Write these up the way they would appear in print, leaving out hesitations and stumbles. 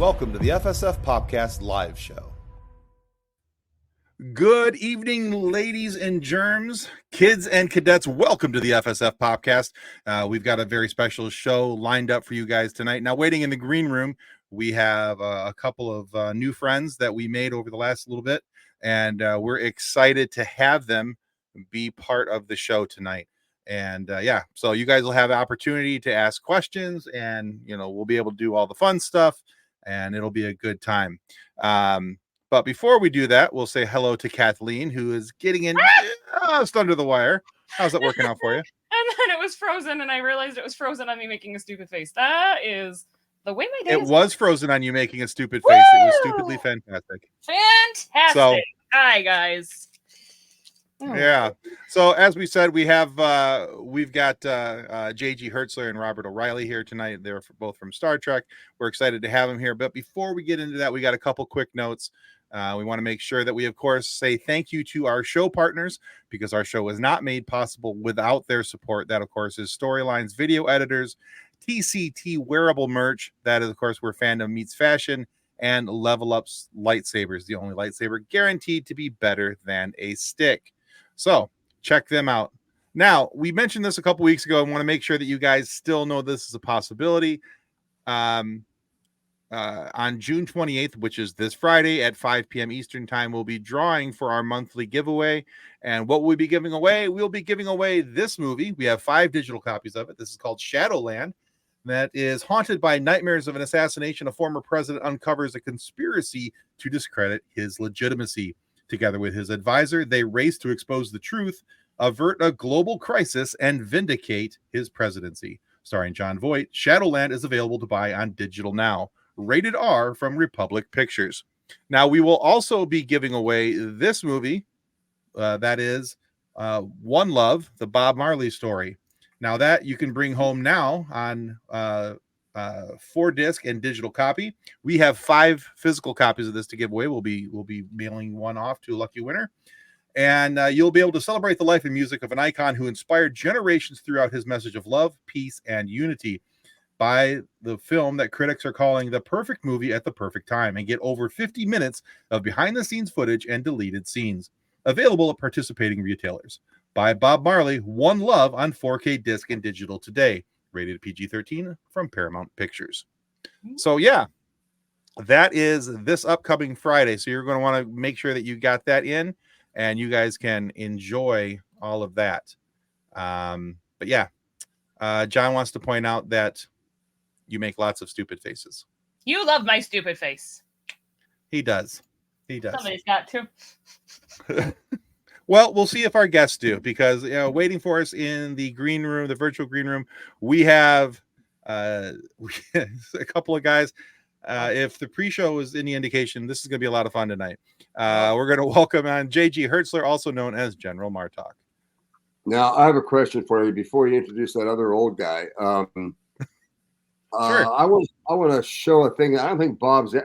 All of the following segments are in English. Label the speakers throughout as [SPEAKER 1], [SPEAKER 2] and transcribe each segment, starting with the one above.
[SPEAKER 1] welcome to the FSF PopCast live show. Good evening, ladies and germs, kids and cadets. Welcome to the FSF PopCast. We've got a very special show lined up for you guys tonight. Now, waiting in the green room, we have a couple of new friends that we made over the last little bit, and we're excited to have them be part of the show tonight. And so you guys will have the opportunity to ask questions, and we'll be able to do all the fun stuff, and it'll be a good time. But before we do that, we'll say hello to Kathleen, who is getting in just under the wire. How's that working out for you?
[SPEAKER 2] And then it was frozen, and I realized it was frozen on me making a stupid face. That is the way my day
[SPEAKER 1] It was frozen on you making a stupid face. It was stupidly fantastic.
[SPEAKER 2] Fantastic.
[SPEAKER 1] So,
[SPEAKER 2] hi, guys.
[SPEAKER 1] Yeah. So as we said, we've got JG Hertzler and Robert O'Reilly here tonight. They're both from Star Trek. We're excited to have them here. But before we get into that, we got a couple quick notes. We want to make sure that we, of course, say thank you to our show partners, because our show was not made possible without their support. That, of course, is Storylines Video Editors, TCT Wearable Merch. That is, of course, where fandom meets fashion, and Level Up's lightsabers, the only lightsaber guaranteed to be better than a stick. So check them out. Now, we mentioned this a couple weeks ago. I want to make sure that you guys still know this is a possibility. On June 28th, which is this Friday at 5 p.m. Eastern time, we'll be drawing for our monthly giveaway. And what we'll be giving away, we'll be giving away this movie. We have 5 digital copies of it. This is called Shadowland. That is haunted by nightmares of an assassination. A former president uncovers a conspiracy to discredit his legitimacy. Together with his advisor, they race to expose the truth, avert a global crisis, and vindicate his presidency. Starring John Voight, Shadowland is available to buy on digital now. Rated R from Republic Pictures. Now, we will also be giving away this movie. That is One Love, the Bob Marley story. Now, that you can bring home now on 4-disc and digital copy. We have 5 physical copies of this to give away. We'll be mailing one off to a lucky winner. And you'll be able to celebrate the life and music of an icon who inspired generations throughout his message of love, peace, and unity. By the film that critics are calling the perfect movie at the perfect time, and get over 50 minutes of behind-the-scenes footage and deleted scenes. Available at participating retailers. Buy Bob Marley, One Love on 4K disc and digital today. Rated PG-13 from Paramount Pictures. So yeah, that is this upcoming Friday. So you're going to want to make sure that you got that in, and you guys can enjoy all of that. But yeah, John wants to point out that you make lots of stupid faces.
[SPEAKER 2] You love my stupid face.
[SPEAKER 1] He does.
[SPEAKER 2] Somebody's got to.
[SPEAKER 1] Well, we'll see if our guests do, because waiting for us in the green room, the virtual green room, we have a couple of guys. If the pre-show is any indication, this is going to be a lot of fun tonight. We're going to welcome on JG Hertzler, also known as General Martok.
[SPEAKER 3] Now, I have a question for you before you introduce that other old guy.
[SPEAKER 1] Sure.
[SPEAKER 3] I want to show a thing. I don't think Bob's.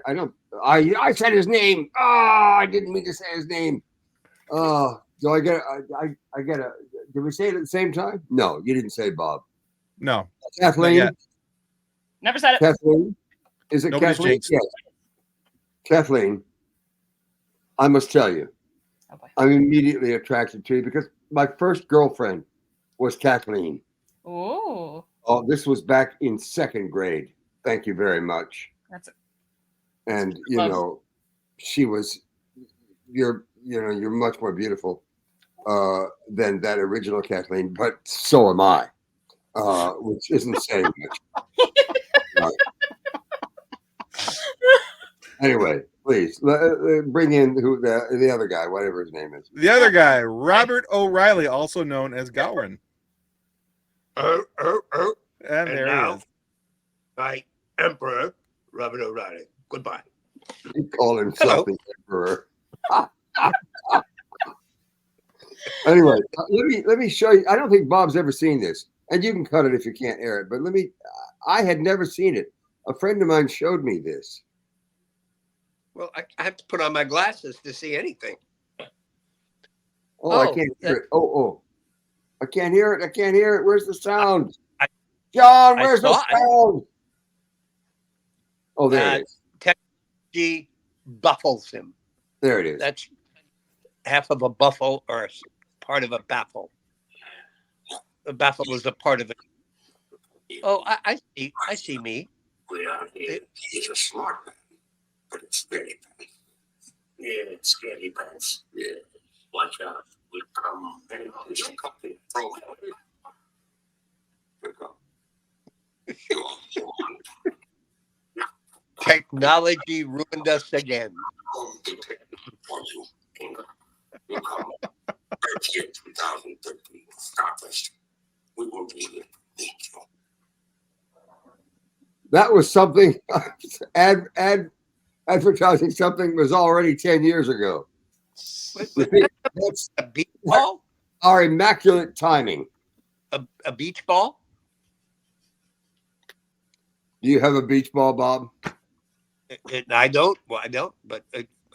[SPEAKER 3] I said his name. Oh, I didn't mean to say his name. Do I get? I get a. Did we say it at the same time? No, you didn't say Bob.
[SPEAKER 1] No,
[SPEAKER 3] Kathleen.
[SPEAKER 2] Never said it.
[SPEAKER 3] Kathleen. Is it
[SPEAKER 1] Nobody's
[SPEAKER 3] Kathleen?
[SPEAKER 1] jinxed.
[SPEAKER 3] Yes. Kathleen. I must tell you, I'm immediately attracted to you because my first girlfriend was Kathleen.
[SPEAKER 2] Ooh.
[SPEAKER 3] Oh, this was back in 2nd grade. Thank you very much.
[SPEAKER 2] That's it.
[SPEAKER 3] And she was. You're much more beautiful than that original Kathleen, but so am I, which isn't saying much. Anyway, please bring in the other guy, whatever his name is.
[SPEAKER 1] The other guy, Robert O'Reilly, also known as Gowron. And there
[SPEAKER 4] now,
[SPEAKER 1] he is.
[SPEAKER 4] My Emperor, Robert O'Reilly. Goodbye.
[SPEAKER 3] He called himself the Emperor. Anyway, let me show you. I don't think Bob's ever seen this, and you can cut it if you can't air it. But I had never seen it. A friend of mine showed me this.
[SPEAKER 4] Well, I have to put on my glasses to see anything.
[SPEAKER 3] I can't hear it. I can't hear it. I can't hear it. Where's the sound? John, where's the sound? Oh, there it is.
[SPEAKER 4] G buffles him.
[SPEAKER 3] There it is.
[SPEAKER 4] That's half of a buffle or part of a baffle. The baffle was a part of it. Oh, I see. I see me.
[SPEAKER 5] He's a smart man, but it's scaredy pants. Yeah, it's scaredy pants. Yeah, watch out. We come and just copy throw it away.
[SPEAKER 4] Technology ruined us again.
[SPEAKER 5] You come 2013, established. We will be here.
[SPEAKER 3] That was something. Advertising something was already 10 years ago. That's
[SPEAKER 4] A beach ball?
[SPEAKER 3] our immaculate timing.
[SPEAKER 4] A beach ball?
[SPEAKER 3] Do you have a beach ball, Bob?
[SPEAKER 4] I don't. Well, I don't. But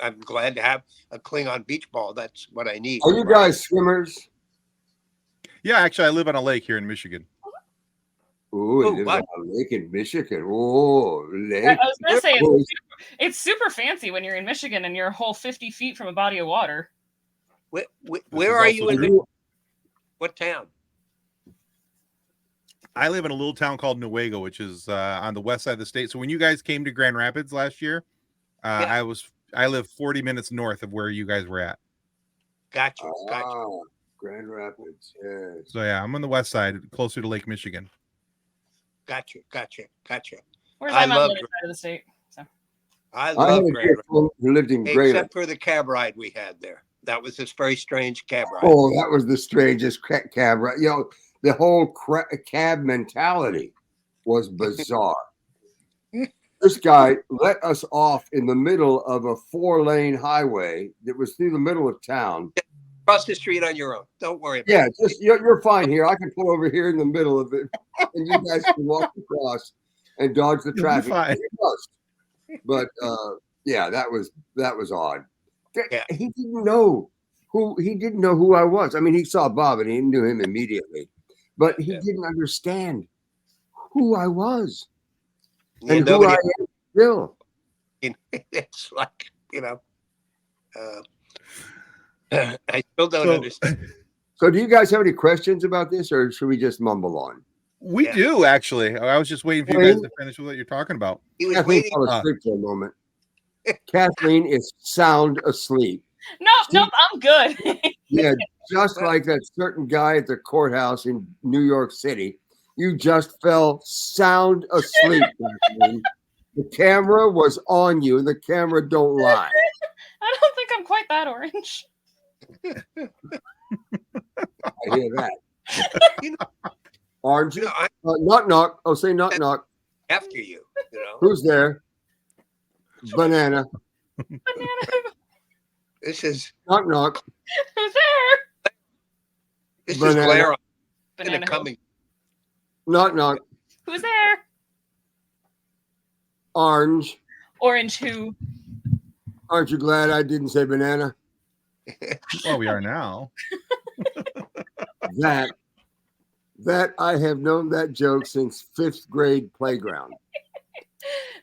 [SPEAKER 4] I'm glad to have a Klingon beach ball. That's what I need.
[SPEAKER 3] Are you guys swimmers?
[SPEAKER 1] Yeah, actually, I live on a lake here in Michigan.
[SPEAKER 3] Ooh,
[SPEAKER 4] Oh,
[SPEAKER 3] it lives
[SPEAKER 4] what?
[SPEAKER 3] on a lake in Michigan. Oh,
[SPEAKER 2] I
[SPEAKER 3] lake.
[SPEAKER 2] was gonna say
[SPEAKER 3] Oh,
[SPEAKER 2] it's super fancy when you're in Michigan and you're a whole 50 feet from a body of water.
[SPEAKER 4] Where are you
[SPEAKER 1] also
[SPEAKER 4] in
[SPEAKER 1] true.
[SPEAKER 4] what town?
[SPEAKER 1] I live in a little town called Newaygo, which is on the west side of the state. So when you guys came to Grand Rapids last year,
[SPEAKER 4] Yeah.
[SPEAKER 1] I live 40 minutes north of where you guys were at.
[SPEAKER 4] Gotcha. Gotcha.
[SPEAKER 3] ah, Grand Rapids. Yes.
[SPEAKER 1] So yeah, I'm on the west side, closer to Lake Michigan.
[SPEAKER 4] Gotcha. Gotcha. Gotcha.
[SPEAKER 2] Whereas
[SPEAKER 4] I
[SPEAKER 2] I'm on
[SPEAKER 4] love
[SPEAKER 2] the other side of the state. So
[SPEAKER 4] I
[SPEAKER 3] I had
[SPEAKER 4] love
[SPEAKER 3] a
[SPEAKER 4] Grand
[SPEAKER 3] good friend who lived in
[SPEAKER 4] Rapids,
[SPEAKER 3] Grayling.
[SPEAKER 4] except for the cab ride we had there. That was this very strange cab ride.
[SPEAKER 3] Oh, that was the strangest cab ride. You know, the whole cab mentality was bizarre. This guy let us off in the middle of a 4-lane highway that was through the middle of town.
[SPEAKER 4] Cross the street on your own. Don't worry about
[SPEAKER 3] Yeah,
[SPEAKER 4] it.
[SPEAKER 3] just you're fine here. I can pull over here in the middle of it, and you guys can walk across and dodge the
[SPEAKER 1] You'll be
[SPEAKER 3] traffic.
[SPEAKER 1] fine.
[SPEAKER 3] It was. But yeah, that was odd.
[SPEAKER 4] Yeah.
[SPEAKER 3] He didn't know who I was. I mean, he saw Bob and he knew him immediately, but he
[SPEAKER 4] Yeah.
[SPEAKER 3] didn't understand who I was
[SPEAKER 4] Yeah,
[SPEAKER 3] and who
[SPEAKER 4] nobody,
[SPEAKER 3] I am still.
[SPEAKER 4] it's like, I still don't
[SPEAKER 1] So-
[SPEAKER 4] understand.
[SPEAKER 3] So, do you guys have any questions about this, or should we just mumble on?
[SPEAKER 1] We
[SPEAKER 4] Yeah.
[SPEAKER 1] do actually. I was just waiting for you guys to finish with what you're talking about.
[SPEAKER 4] He was
[SPEAKER 3] Kathleen
[SPEAKER 4] waiting.
[SPEAKER 3] fell asleep for a moment. Kathleen is sound asleep.
[SPEAKER 2] nope, I'm good.
[SPEAKER 3] Yeah, just like that certain guy at the courthouse in New York City. You just fell sound asleep. Kathleen. The camera was on you, and the camera don't lie.
[SPEAKER 2] I don't think I'm quite that orange.
[SPEAKER 3] I hear that.
[SPEAKER 4] You know,
[SPEAKER 3] Orange.
[SPEAKER 4] I'm
[SPEAKER 3] Knock, knock. Oh, say knock, knock.
[SPEAKER 4] after you.
[SPEAKER 3] Who's there? Banana.
[SPEAKER 2] Banana,
[SPEAKER 4] This is
[SPEAKER 3] Knock, knock.
[SPEAKER 2] who's there?
[SPEAKER 4] this
[SPEAKER 3] Banana.
[SPEAKER 4] is glare
[SPEAKER 2] Banana, who?
[SPEAKER 4] coming.
[SPEAKER 3] Knock, knock.
[SPEAKER 2] Who's there?
[SPEAKER 3] Orange.
[SPEAKER 2] Orange who?
[SPEAKER 3] Aren't you glad I didn't say banana?
[SPEAKER 1] Well, we are now.
[SPEAKER 3] That I have known that joke since 5th grade playground.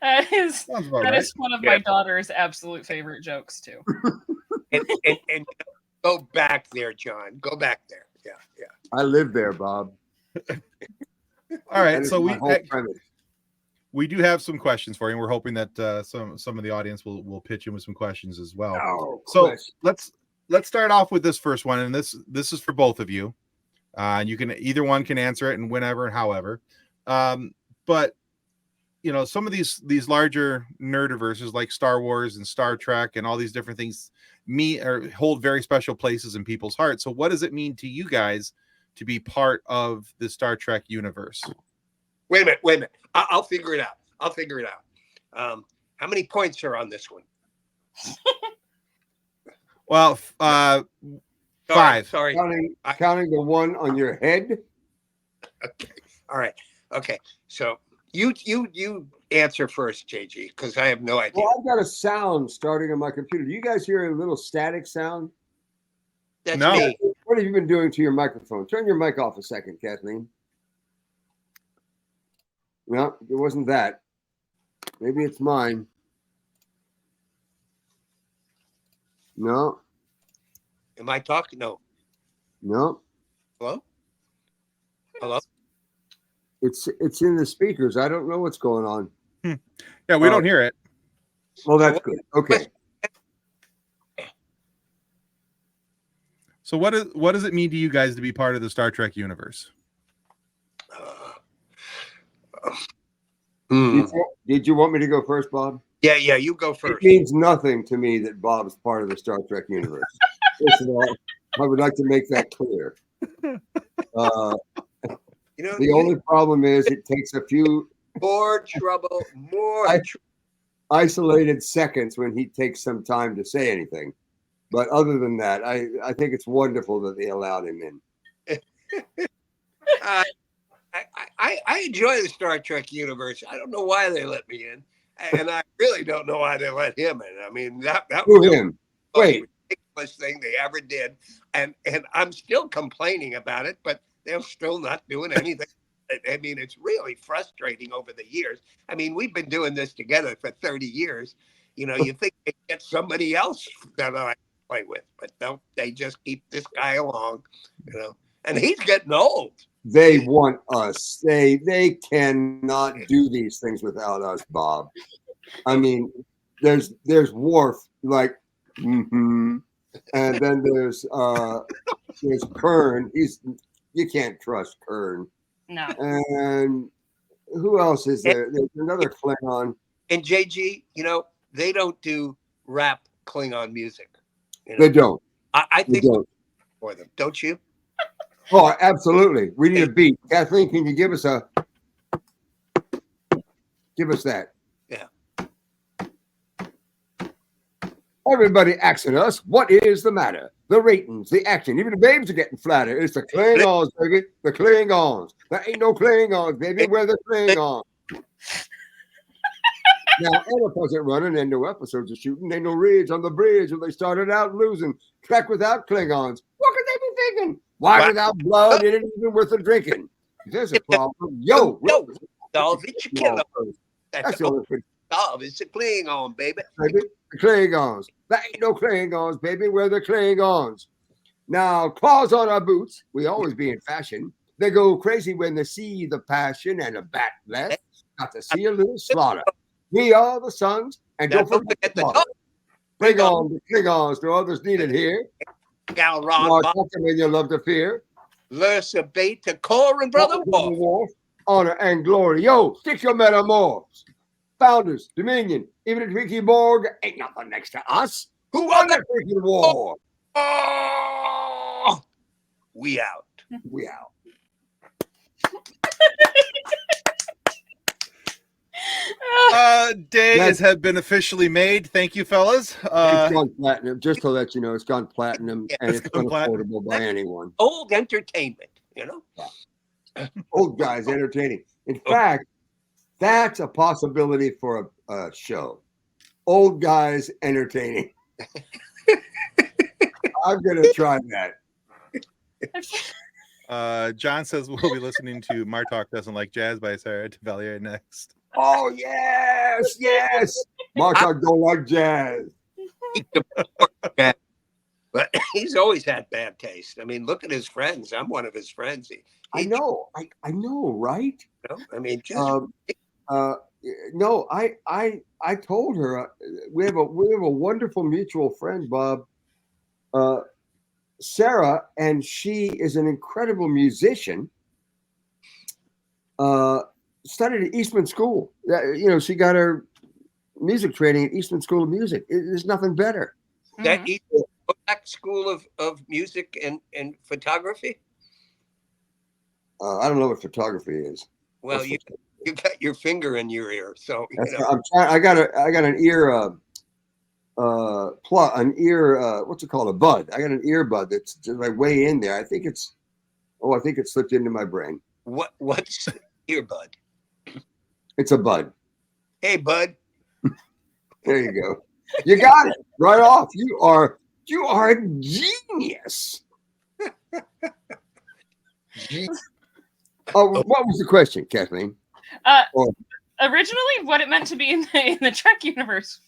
[SPEAKER 2] That is
[SPEAKER 1] Sounds about
[SPEAKER 2] that
[SPEAKER 1] right.
[SPEAKER 2] is one of my daughter's absolute favorite jokes too.
[SPEAKER 4] and go back there, John. Go back there. Yeah, yeah.
[SPEAKER 3] I live there, Bob.
[SPEAKER 1] All
[SPEAKER 3] That
[SPEAKER 1] right,
[SPEAKER 3] is
[SPEAKER 1] so
[SPEAKER 3] my whole premise.
[SPEAKER 1] we do have some questions for you. And we're hoping that some of the audience will pitch in with some questions as well.
[SPEAKER 3] Oh,
[SPEAKER 1] So
[SPEAKER 3] question.
[SPEAKER 1] let's start off with this first one, and this is for both of you. And you can either one can answer it and whenever and however. But you know, some of these larger nerdiverses like Star Wars and Star Trek and all these different things hold very special places in people's hearts. So what does it mean to you guys to be part of the Star Trek universe?
[SPEAKER 4] Wait a minute. I'll figure it out. How many points are on this one?
[SPEAKER 1] Well,
[SPEAKER 4] Sorry,
[SPEAKER 1] 5.
[SPEAKER 4] Sorry.
[SPEAKER 3] Counting the one on your head.
[SPEAKER 4] Okay. All right. Okay. So you answer first, JG, because I have no idea.
[SPEAKER 3] Well, I've got a sound starting on my computer. Do you guys hear a little static sound?
[SPEAKER 4] That's
[SPEAKER 1] No.
[SPEAKER 4] me.
[SPEAKER 3] What have you been doing to your microphone? Turn your mic off a second, Kathleen. No, it wasn't that. Maybe it's mine. No.
[SPEAKER 4] Am I talking? No.
[SPEAKER 3] No.
[SPEAKER 4] Hello? Hello?
[SPEAKER 3] It's in the speakers. I don't know what's going on.
[SPEAKER 1] Yeah, we don't hear it.
[SPEAKER 3] Well, that's good. Okay.
[SPEAKER 1] So what does it mean to you guys to be part of the Star Trek universe?
[SPEAKER 3] Did you want me to go first, Bob?
[SPEAKER 4] Yeah, you go
[SPEAKER 3] It
[SPEAKER 4] first.
[SPEAKER 3] means nothing to me that Bob's part of the Star Trek universe. First of all, I would like to make that clear. The only problem is it takes a few
[SPEAKER 4] more trouble,
[SPEAKER 3] isolated seconds when he takes some time to say anything. But other than that, I think it's wonderful that they allowed him in.
[SPEAKER 4] I enjoy the Star Trek universe. I don't know why they let me in, and I really don't know why they let him in. I mean, that was
[SPEAKER 3] him. Wait,
[SPEAKER 4] ridiculous thing they ever did, and I'm still complaining about it, but they're still not doing anything. I mean, it's really frustrating over the years. I mean, we've been doing this together for 30 years. You know, you think they get somebody else that I play with, but don't. They just keep this guy along, you know, and he's getting old.
[SPEAKER 3] They want us. They cannot do these things without us, Bob. I mean, there's Worf, like, and then there's Kern. You can't trust Kern.
[SPEAKER 2] No.
[SPEAKER 3] And who else is there? There's another Klingon.
[SPEAKER 4] And JG, you know, they don't do rap Klingon music. You know?
[SPEAKER 3] They don't.
[SPEAKER 4] I think
[SPEAKER 3] they don't.
[SPEAKER 4] For them, don't you?
[SPEAKER 3] Oh, absolutely. We need a beat. Kathleen, can you give us that?
[SPEAKER 4] Yeah.
[SPEAKER 3] Everybody asking us, what is the matter? The ratings, the action, even the babes are getting flatter. It's the Klingons, baby. The Klingons. There ain't no Klingons, baby. We're the Klingons. Now, Anna wasn't running and no episodes of shooting. Ain't no ridge on the bridge when they started out losing. Trek without Klingons. What could they be thinking? Why without blood? It ain't even worth the drinking. There's a problem. Yo,
[SPEAKER 4] it's a killer.
[SPEAKER 3] That's the only thing.
[SPEAKER 4] It's a Klingon, baby.
[SPEAKER 3] The Klingons. There ain't no Klingons, baby. We're the Klingons. Now, claws on our boots. We always be in fashion. They go crazy when they see the passion and a bat left. Got to see a little slaughter. We are the sons, and don't forget the daughter. Bring on the Klingons to others needed here.
[SPEAKER 4] Gowron,
[SPEAKER 3] when you love to fear.
[SPEAKER 4] Lursa Beta, Core, and Brother Wolf.
[SPEAKER 3] Honor and glory. Yo, stick your metamorphs. Founders, Dominion, even a Twinkie Borg, ain't nothing next to us. Who won the freaking war?
[SPEAKER 4] Oh, we out.
[SPEAKER 3] We out.
[SPEAKER 1] Days have been officially made. Thank you, fellas.
[SPEAKER 3] It's gone platinum. Just to let you know, it's gone platinum, and it's unaffordable by anyone.
[SPEAKER 4] Old entertainment, you know.
[SPEAKER 3] Old guys entertaining. In fact, that's a possibility for a show. Old guys entertaining. I'm gonna try that.
[SPEAKER 1] John says we'll be listening to Martok Doesn't Like Jazz by Sarah Tavalier next.
[SPEAKER 3] Oh, yes. Martok don't like jazz.
[SPEAKER 4] But he's always had bad taste. I mean, look at his friends. I'm one of his friends.
[SPEAKER 3] I know, right?
[SPEAKER 4] You know? I mean, just
[SPEAKER 3] no, I told her we have a wonderful mutual friend, Bob, Sarah, and she is an incredible musician. Studied at Eastman School. You know, she got her music training at Eastman School of Music. There's nothing better.
[SPEAKER 4] That Black School of Music and Photography.
[SPEAKER 3] I don't know what photography is.
[SPEAKER 4] Well, you got your finger in your ear, so you know.
[SPEAKER 3] I'm trying. I got an ear what's it called? A bud. I got an earbud that's just like way in there. I think it slipped into my brain.
[SPEAKER 4] What's earbud?
[SPEAKER 3] It's a bud.
[SPEAKER 4] Hey, bud.
[SPEAKER 3] There you go. You got it right off. You are a genius. What was the question, Kathleen?
[SPEAKER 2] Originally, what it meant to be in the Trek universe,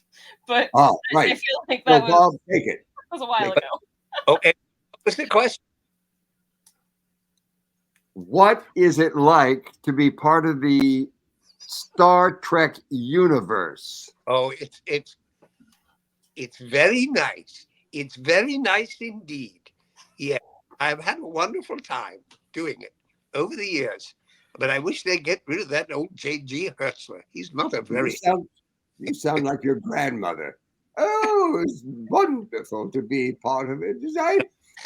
[SPEAKER 2] but
[SPEAKER 3] right.
[SPEAKER 2] I feel like that was.
[SPEAKER 3] Bob, take it.
[SPEAKER 2] was a while ago.
[SPEAKER 4] Okay. What's the question?
[SPEAKER 3] What is it like to be part of the Star Trek universe?
[SPEAKER 4] Oh, it's very nice. It's very nice indeed. Yeah, I've had a wonderful time doing it over the years. But I wish they'd get rid of that old JG Hertzler. He's not a very.
[SPEAKER 3] You sound like your grandmother. Oh, it's wonderful to be part of it.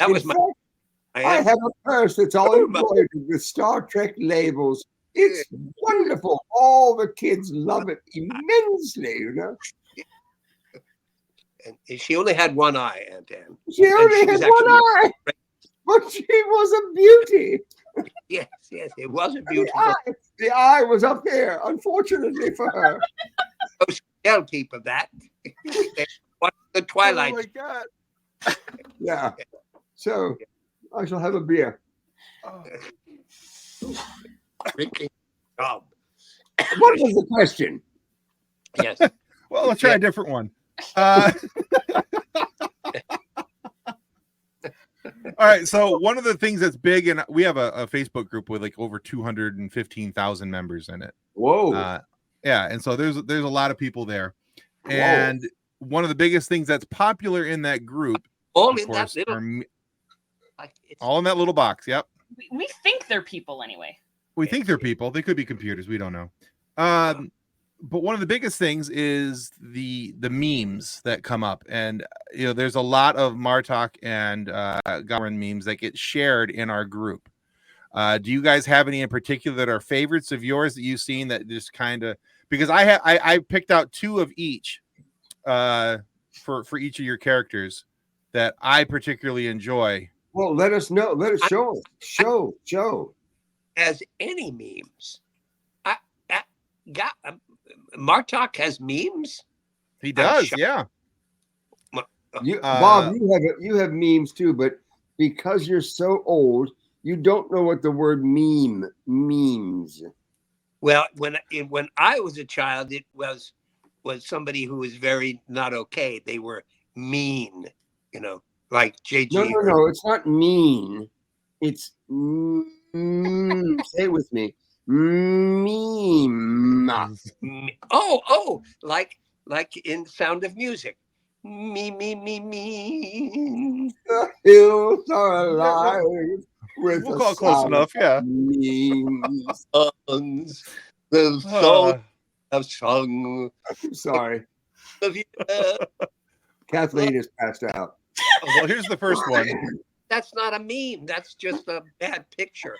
[SPEAKER 4] That was my.
[SPEAKER 3] I have a purse that's all embroidered with Star Trek labels. It's wonderful. All the kids love it immensely, you know.
[SPEAKER 4] And she only had one eye, Aunt Anne.
[SPEAKER 3] She only had one eye, but she was a beauty.
[SPEAKER 4] Yes, it was a beautiful.
[SPEAKER 3] The eye was up there, unfortunately for her.
[SPEAKER 4] Tell people that. Watch the Twilight.
[SPEAKER 1] Oh my God.
[SPEAKER 3] Yeah. So I shall have a beer.
[SPEAKER 1] Oh.
[SPEAKER 4] Drinking job.
[SPEAKER 3] What was the question?
[SPEAKER 4] Yes.
[SPEAKER 1] Well, let's try a different one. All right. So one of the things that's big, and we have a Facebook group with like over 215,000 members in it.
[SPEAKER 3] Whoa.
[SPEAKER 1] Yeah, and so there's a lot of people there, and one of the biggest things that's popular in that group,
[SPEAKER 4] all in that little,
[SPEAKER 1] all in that little box. Yep.
[SPEAKER 2] We think they're people anyway.
[SPEAKER 1] We think they're people. They could be computers. We don't know. But one of the biggest things is the memes that come up, and there's a lot of Martok and Gowron memes that get shared in our group. Do you guys have any in particular that are favorites of yours that you've seen that just kind of, because I picked out two of each for each of your characters that I particularly enjoy.
[SPEAKER 3] Well, let us know. Let us show.
[SPEAKER 4] As any memes. Martok has memes.
[SPEAKER 1] He does, yeah.
[SPEAKER 3] Bob, you have memes too, but because you're so old, you don't know what the word meme means.
[SPEAKER 4] Well, when I was a child, it was somebody who was very not okay. They were mean, like JG.
[SPEAKER 3] No, it's not mean. It's say it with me. Meme.
[SPEAKER 4] Oh, like in Sound of Music. Me.
[SPEAKER 3] The hills are alive.
[SPEAKER 1] We'll call it close enough, yeah.
[SPEAKER 4] The song have sung.
[SPEAKER 3] I'm sorry. Kathleen is passed out.
[SPEAKER 1] Well, here's the first one.
[SPEAKER 4] That's not a meme. That's just a bad picture.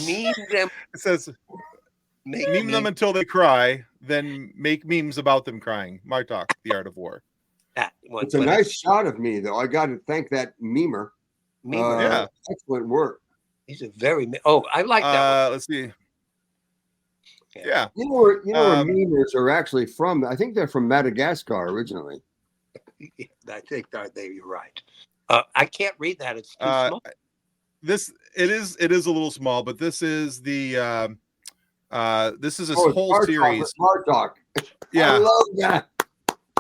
[SPEAKER 4] Meme them.
[SPEAKER 1] It says, meme them until they cry, then make memes about them crying. Martok, The Art of War.
[SPEAKER 3] It's a nice shot of me, though. I got to thank that memer.
[SPEAKER 1] Yeah.
[SPEAKER 3] Excellent work.
[SPEAKER 4] He's a very... Oh, I like that one.
[SPEAKER 1] Let's see. Yeah.
[SPEAKER 3] You know where memers are actually from? I think they're from Madagascar originally.
[SPEAKER 4] I think you're right. I can't read that. It's too small.
[SPEAKER 1] It is a little small, but this is the this is a whole series.
[SPEAKER 3] Martok.
[SPEAKER 1] Yeah,
[SPEAKER 3] I love that.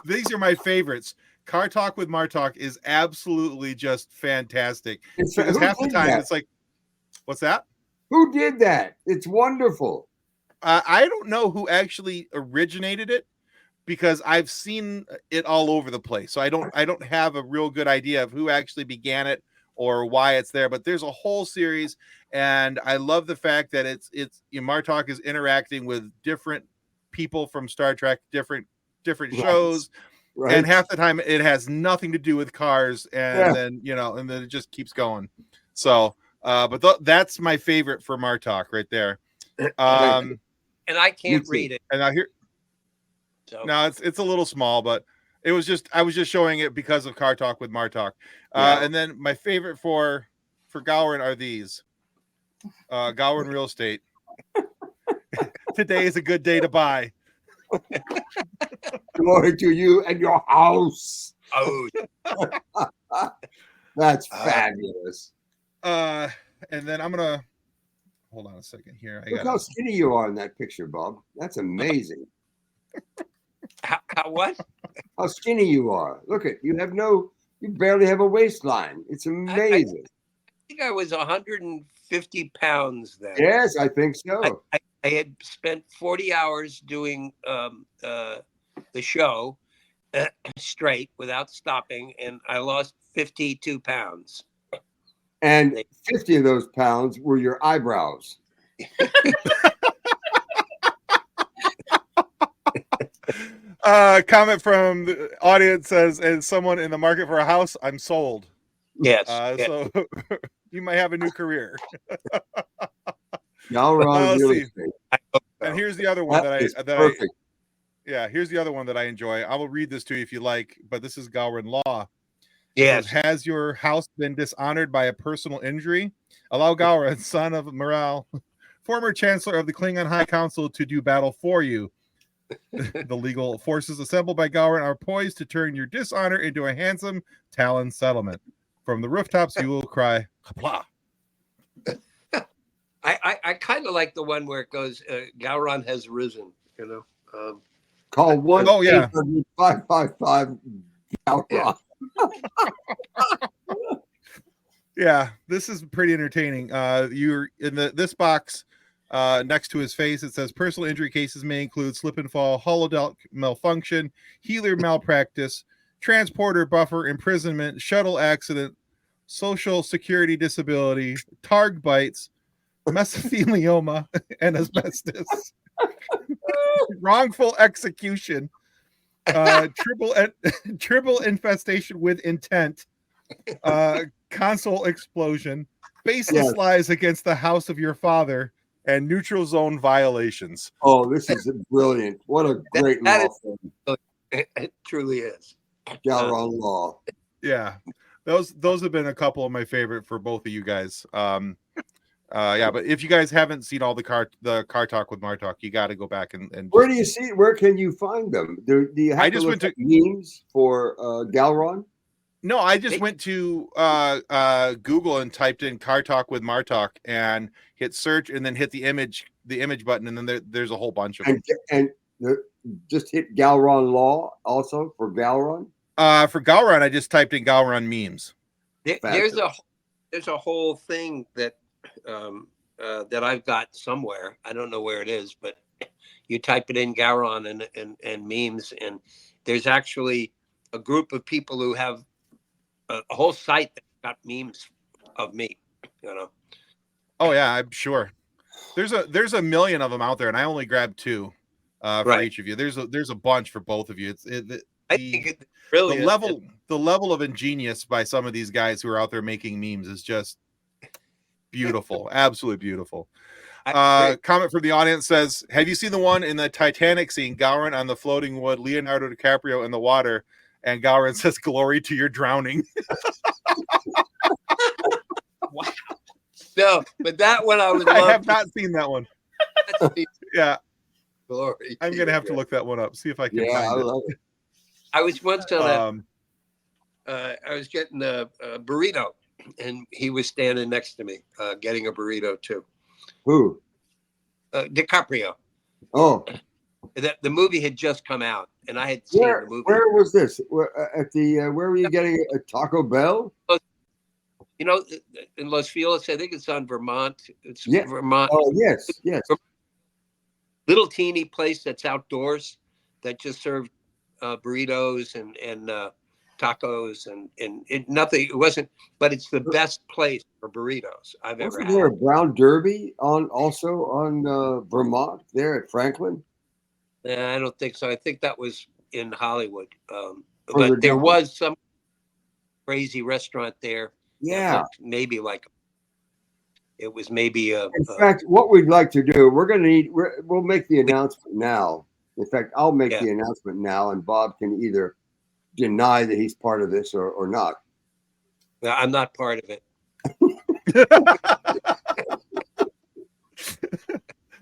[SPEAKER 1] These are my favorites. Car Talk with Martok is absolutely just fantastic. Because half the time it's like, what's that?
[SPEAKER 3] Who did that? It's wonderful.
[SPEAKER 1] I don't know who actually originated it, because I've seen it all over the place. So I don't have a real good idea of who actually began it or why it's there. But there's a whole series, and I love the fact that it's Martok is interacting with different people from Star Trek, different shows, right. And half the time it has nothing to do with cars, and then and then it just keeps going. So, but that's my favorite for Martok right there.
[SPEAKER 4] And I can't read it.
[SPEAKER 1] And I hear. So. No, it's a little small, but I was just showing it because of Car Talk with Martok. And then my favorite for Gowron are these. Gowron Real Estate. Today is a good day to buy.
[SPEAKER 3] Glory to you and your house.
[SPEAKER 4] Oh,
[SPEAKER 3] that's fabulous.
[SPEAKER 1] And then I'm gonna hold on a second here.
[SPEAKER 3] Look how skinny you are in that picture, Bob. That's amazing.
[SPEAKER 4] How what?
[SPEAKER 3] how skinny you are. Look at you barely have a waistline. It's amazing.
[SPEAKER 4] I think I was 150 pounds then.
[SPEAKER 3] Yes, I think so.
[SPEAKER 4] I had spent 40 hours doing the show straight without stopping, and I lost 52 pounds.
[SPEAKER 3] And 50 of those pounds were your eyebrows.
[SPEAKER 1] Comment from the audience says, "Is someone in the market for a house? I'm sold."
[SPEAKER 4] Yes.
[SPEAKER 1] So you might have a new career.
[SPEAKER 3] Gowron real
[SPEAKER 1] see.
[SPEAKER 3] estate.
[SPEAKER 1] And here's the other one
[SPEAKER 3] That is
[SPEAKER 1] that
[SPEAKER 3] perfect.
[SPEAKER 1] here's the other one that I enjoy. I will read this to you if you like, but this is Gowron law.
[SPEAKER 4] Yes.
[SPEAKER 1] Says, has your house been dishonored by a personal injury? Allow Gowron, son of Morale, former chancellor of the Klingon High Council, to do battle for you. The legal forces assembled by Gowron are poised to turn your dishonor into a handsome Talon settlement. From the rooftops, you will cry, "Kapla."
[SPEAKER 4] I kind of like the one where it goes, Gowron has risen, you know.
[SPEAKER 3] Call 1-800-555 Gowron.
[SPEAKER 1] Yeah, this is pretty entertaining. You're in this box next to his face. It says personal injury cases may include slip and fall, holodeck malfunction, healer malpractice, transporter buffer imprisonment, shuttle accident, social security disability, targ bites, mesothelioma, and asbestos. Wrongful execution, triple infestation with intent, console explosion, baseless lies against the house of your father, and neutral zone violations.
[SPEAKER 3] Oh, this is brilliant. What a great law firm.
[SPEAKER 4] It truly is.
[SPEAKER 3] Gowron Law.
[SPEAKER 1] Yeah. Those have been a couple of my favorite for both of you guys. Yeah, but if you guys haven't seen all the car talk with Martok, you got to go back and
[SPEAKER 3] where do you see? Where can you find them? Do you have to look at memes for Gowron?
[SPEAKER 1] No, I just went to Google and typed in "car talk with Martok" and hit search, and then hit the image button, and then there's a whole bunch of them.
[SPEAKER 3] And just hit Gowron Law also for Gowron.
[SPEAKER 1] For Gowron, I just typed in Gowron memes.
[SPEAKER 4] There's a whole thing that that I've got somewhere. I don't know where it is, but you type it in Gowron and memes, and there's actually a group of people who have a whole site that got memes of me, you know.
[SPEAKER 1] Oh yeah, I'm sure. There's a million of them out there, and I only grabbed 2 for each of you. There's a bunch for both of you.
[SPEAKER 4] I think it's really
[SPEAKER 1] the level of ingenious by some of these guys who are out there making memes is just beautiful. Absolutely beautiful. Comment from the audience says, have you seen the one in the Titanic scene, Gowron on the floating wood, Leonardo DiCaprio in the water, and Gowron says, "Glory to your drowning"?
[SPEAKER 4] Wow. No, but that one I would
[SPEAKER 1] I
[SPEAKER 4] love
[SPEAKER 1] have not seen that one. Yeah.
[SPEAKER 4] Glory.
[SPEAKER 1] I'm going to have to look that one up, see if I can find it.
[SPEAKER 3] Love it.
[SPEAKER 4] I was once on I was getting a burrito, and he was standing next to me getting a burrito too.
[SPEAKER 3] Who?
[SPEAKER 4] DiCaprio.
[SPEAKER 3] Oh.
[SPEAKER 4] The movie had just come out, and I had seen the movie.
[SPEAKER 3] Where was this? Where were you getting a Taco Bell?
[SPEAKER 4] You know, in Los Feliz, I think it's on Vermont. It's Vermont.
[SPEAKER 3] Oh, yes.
[SPEAKER 4] Little teeny place that's outdoors that just served burritos and tacos and nothing. It wasn't, but it's the best place for burritos I've ever had.
[SPEAKER 3] Wasn't there a Brown Derby also on Vermont there at Franklin?
[SPEAKER 4] I don't think so. I think that was in Hollywood. But there was some crazy restaurant there.
[SPEAKER 3] Yeah.
[SPEAKER 4] Maybe like it was maybe a.
[SPEAKER 3] In fact, what we'd like to do, we'll make the announcement now. In fact, I'll make the announcement now, and Bob can either deny that he's part of this or not.
[SPEAKER 4] I'm not part of it.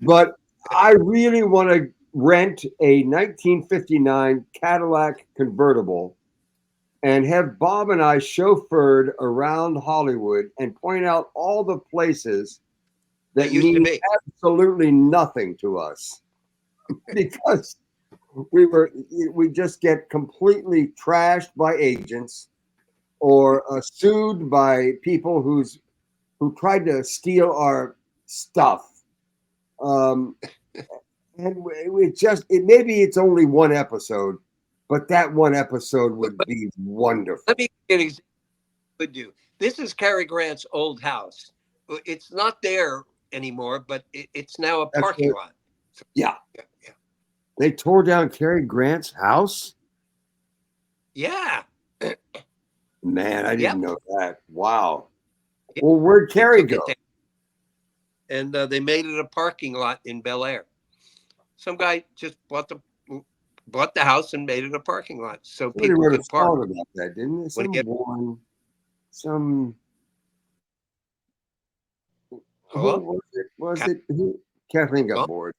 [SPEAKER 3] But I really want to rent a 1959 Cadillac convertible and have Bob and I chauffeured around Hollywood and point out all the places that
[SPEAKER 4] used to
[SPEAKER 3] mean
[SPEAKER 4] be
[SPEAKER 3] absolutely nothing to us. Because we just get completely trashed by agents or sued by people who tried to steal our stuff. And maybe it's only one episode, but that one episode would be wonderful.
[SPEAKER 4] Let me get an example. Would do. This is Cary Grant's old house. It's not there anymore, but it's now a parking lot. So,
[SPEAKER 3] yeah.
[SPEAKER 4] Yeah.
[SPEAKER 3] They tore down Cary Grant's house?
[SPEAKER 4] Yeah.
[SPEAKER 3] Man, I didn't know that. Wow.
[SPEAKER 4] Yeah.
[SPEAKER 3] Well, where'd Cary go?
[SPEAKER 4] And they made it a parking lot in Bel Air. Some guy just bought the house and made it a parking lot so
[SPEAKER 3] Somebody
[SPEAKER 4] people
[SPEAKER 3] wrote
[SPEAKER 4] could
[SPEAKER 3] a song
[SPEAKER 4] park.
[SPEAKER 3] about that, didn't they?
[SPEAKER 4] When you get- Hello?
[SPEAKER 3] Who was it? Who? Kathleen got
[SPEAKER 4] Huh?
[SPEAKER 3] bored.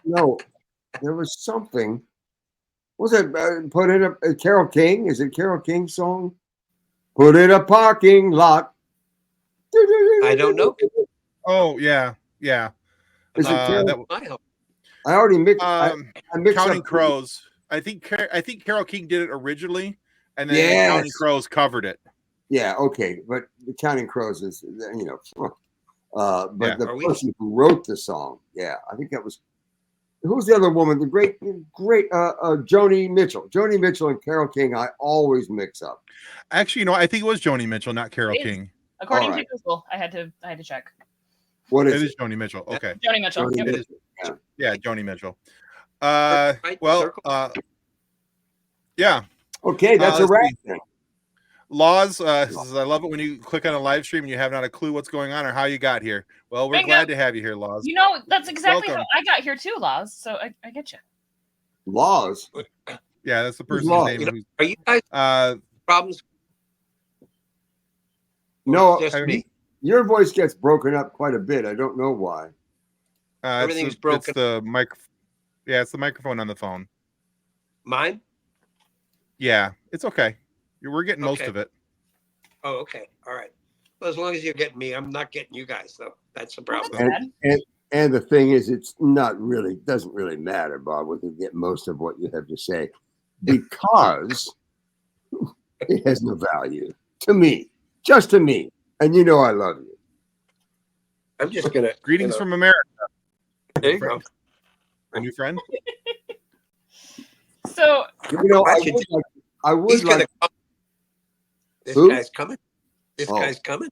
[SPEAKER 3] No, there was something. Was it put in a Carole King? Is it Carole King's song? Put in a parking lot.
[SPEAKER 4] I don't know.
[SPEAKER 1] Oh yeah.
[SPEAKER 3] Is it Carole?
[SPEAKER 4] I
[SPEAKER 3] I already mixed. I mixed
[SPEAKER 1] Counting
[SPEAKER 3] up
[SPEAKER 1] Crows. I think Carole King did it originally, and then
[SPEAKER 3] Yes.
[SPEAKER 1] Counting Crows covered it.
[SPEAKER 3] Yeah, okay, but the Counting Crows is but
[SPEAKER 1] Yeah.
[SPEAKER 3] the
[SPEAKER 4] Are we-
[SPEAKER 3] person who wrote the song, yeah, I think that was. Who's the other woman? The great Joni Mitchell. Joni Mitchell and Carole King. I always mix up.
[SPEAKER 1] Actually, I think it was Joni Mitchell, not Carole
[SPEAKER 2] It is.
[SPEAKER 1] King.
[SPEAKER 2] According
[SPEAKER 3] Alright.
[SPEAKER 2] to Google, I had to check.
[SPEAKER 3] What
[SPEAKER 1] It
[SPEAKER 3] is
[SPEAKER 1] is
[SPEAKER 3] it?
[SPEAKER 1] Joni Mitchell. Okay.
[SPEAKER 2] Joni Mitchell.
[SPEAKER 3] Joni
[SPEAKER 2] Yep.
[SPEAKER 3] Mitchell.
[SPEAKER 1] Yeah, Joni Mitchell.
[SPEAKER 4] Right,
[SPEAKER 1] Well,
[SPEAKER 4] circle.
[SPEAKER 3] Yeah. Okay, that's a
[SPEAKER 1] let's
[SPEAKER 3] wrap.
[SPEAKER 1] see.
[SPEAKER 3] Then.
[SPEAKER 1] Laws says, I love it when you click on a live stream and you have not a clue what's going on or how you got here. Well, we're
[SPEAKER 2] Bingo.
[SPEAKER 1] glad to have you here, Laws.
[SPEAKER 2] You know, that's exactly
[SPEAKER 1] Welcome.
[SPEAKER 2] how I got here too, Laws. So I get you.
[SPEAKER 3] Laws.
[SPEAKER 1] Yeah, that's the
[SPEAKER 3] Who's
[SPEAKER 1] person's
[SPEAKER 3] Laws?
[SPEAKER 1] name.
[SPEAKER 4] You know, Are you guys problems?
[SPEAKER 3] No,
[SPEAKER 4] Just me.
[SPEAKER 3] your voice gets broken up quite a bit. I don't know why.
[SPEAKER 4] Everything's
[SPEAKER 1] It's
[SPEAKER 4] broken.
[SPEAKER 1] the mic. Yeah, it's the microphone on the phone.
[SPEAKER 4] Mine?
[SPEAKER 1] Yeah, it's okay. We're getting most
[SPEAKER 4] Okay.
[SPEAKER 1] of it.
[SPEAKER 4] Oh, okay. All right. Well, as long as you're getting me, I'm not getting you guys, though. That's the problem.
[SPEAKER 2] Bad.
[SPEAKER 3] And the thing is, it's not really doesn't really matter, Bob, whether you get most of what you have to say, because it has no value to me, just to me. And you know I love you.
[SPEAKER 4] I'm just gonna
[SPEAKER 1] Greetings from America,
[SPEAKER 4] There you go.
[SPEAKER 1] my new friend.
[SPEAKER 2] So
[SPEAKER 3] You know,
[SPEAKER 4] I should just-
[SPEAKER 3] I would
[SPEAKER 4] He's gonna
[SPEAKER 3] like
[SPEAKER 4] come. This
[SPEAKER 3] Who?
[SPEAKER 4] guy's coming. This
[SPEAKER 3] Oh.
[SPEAKER 4] guy's coming.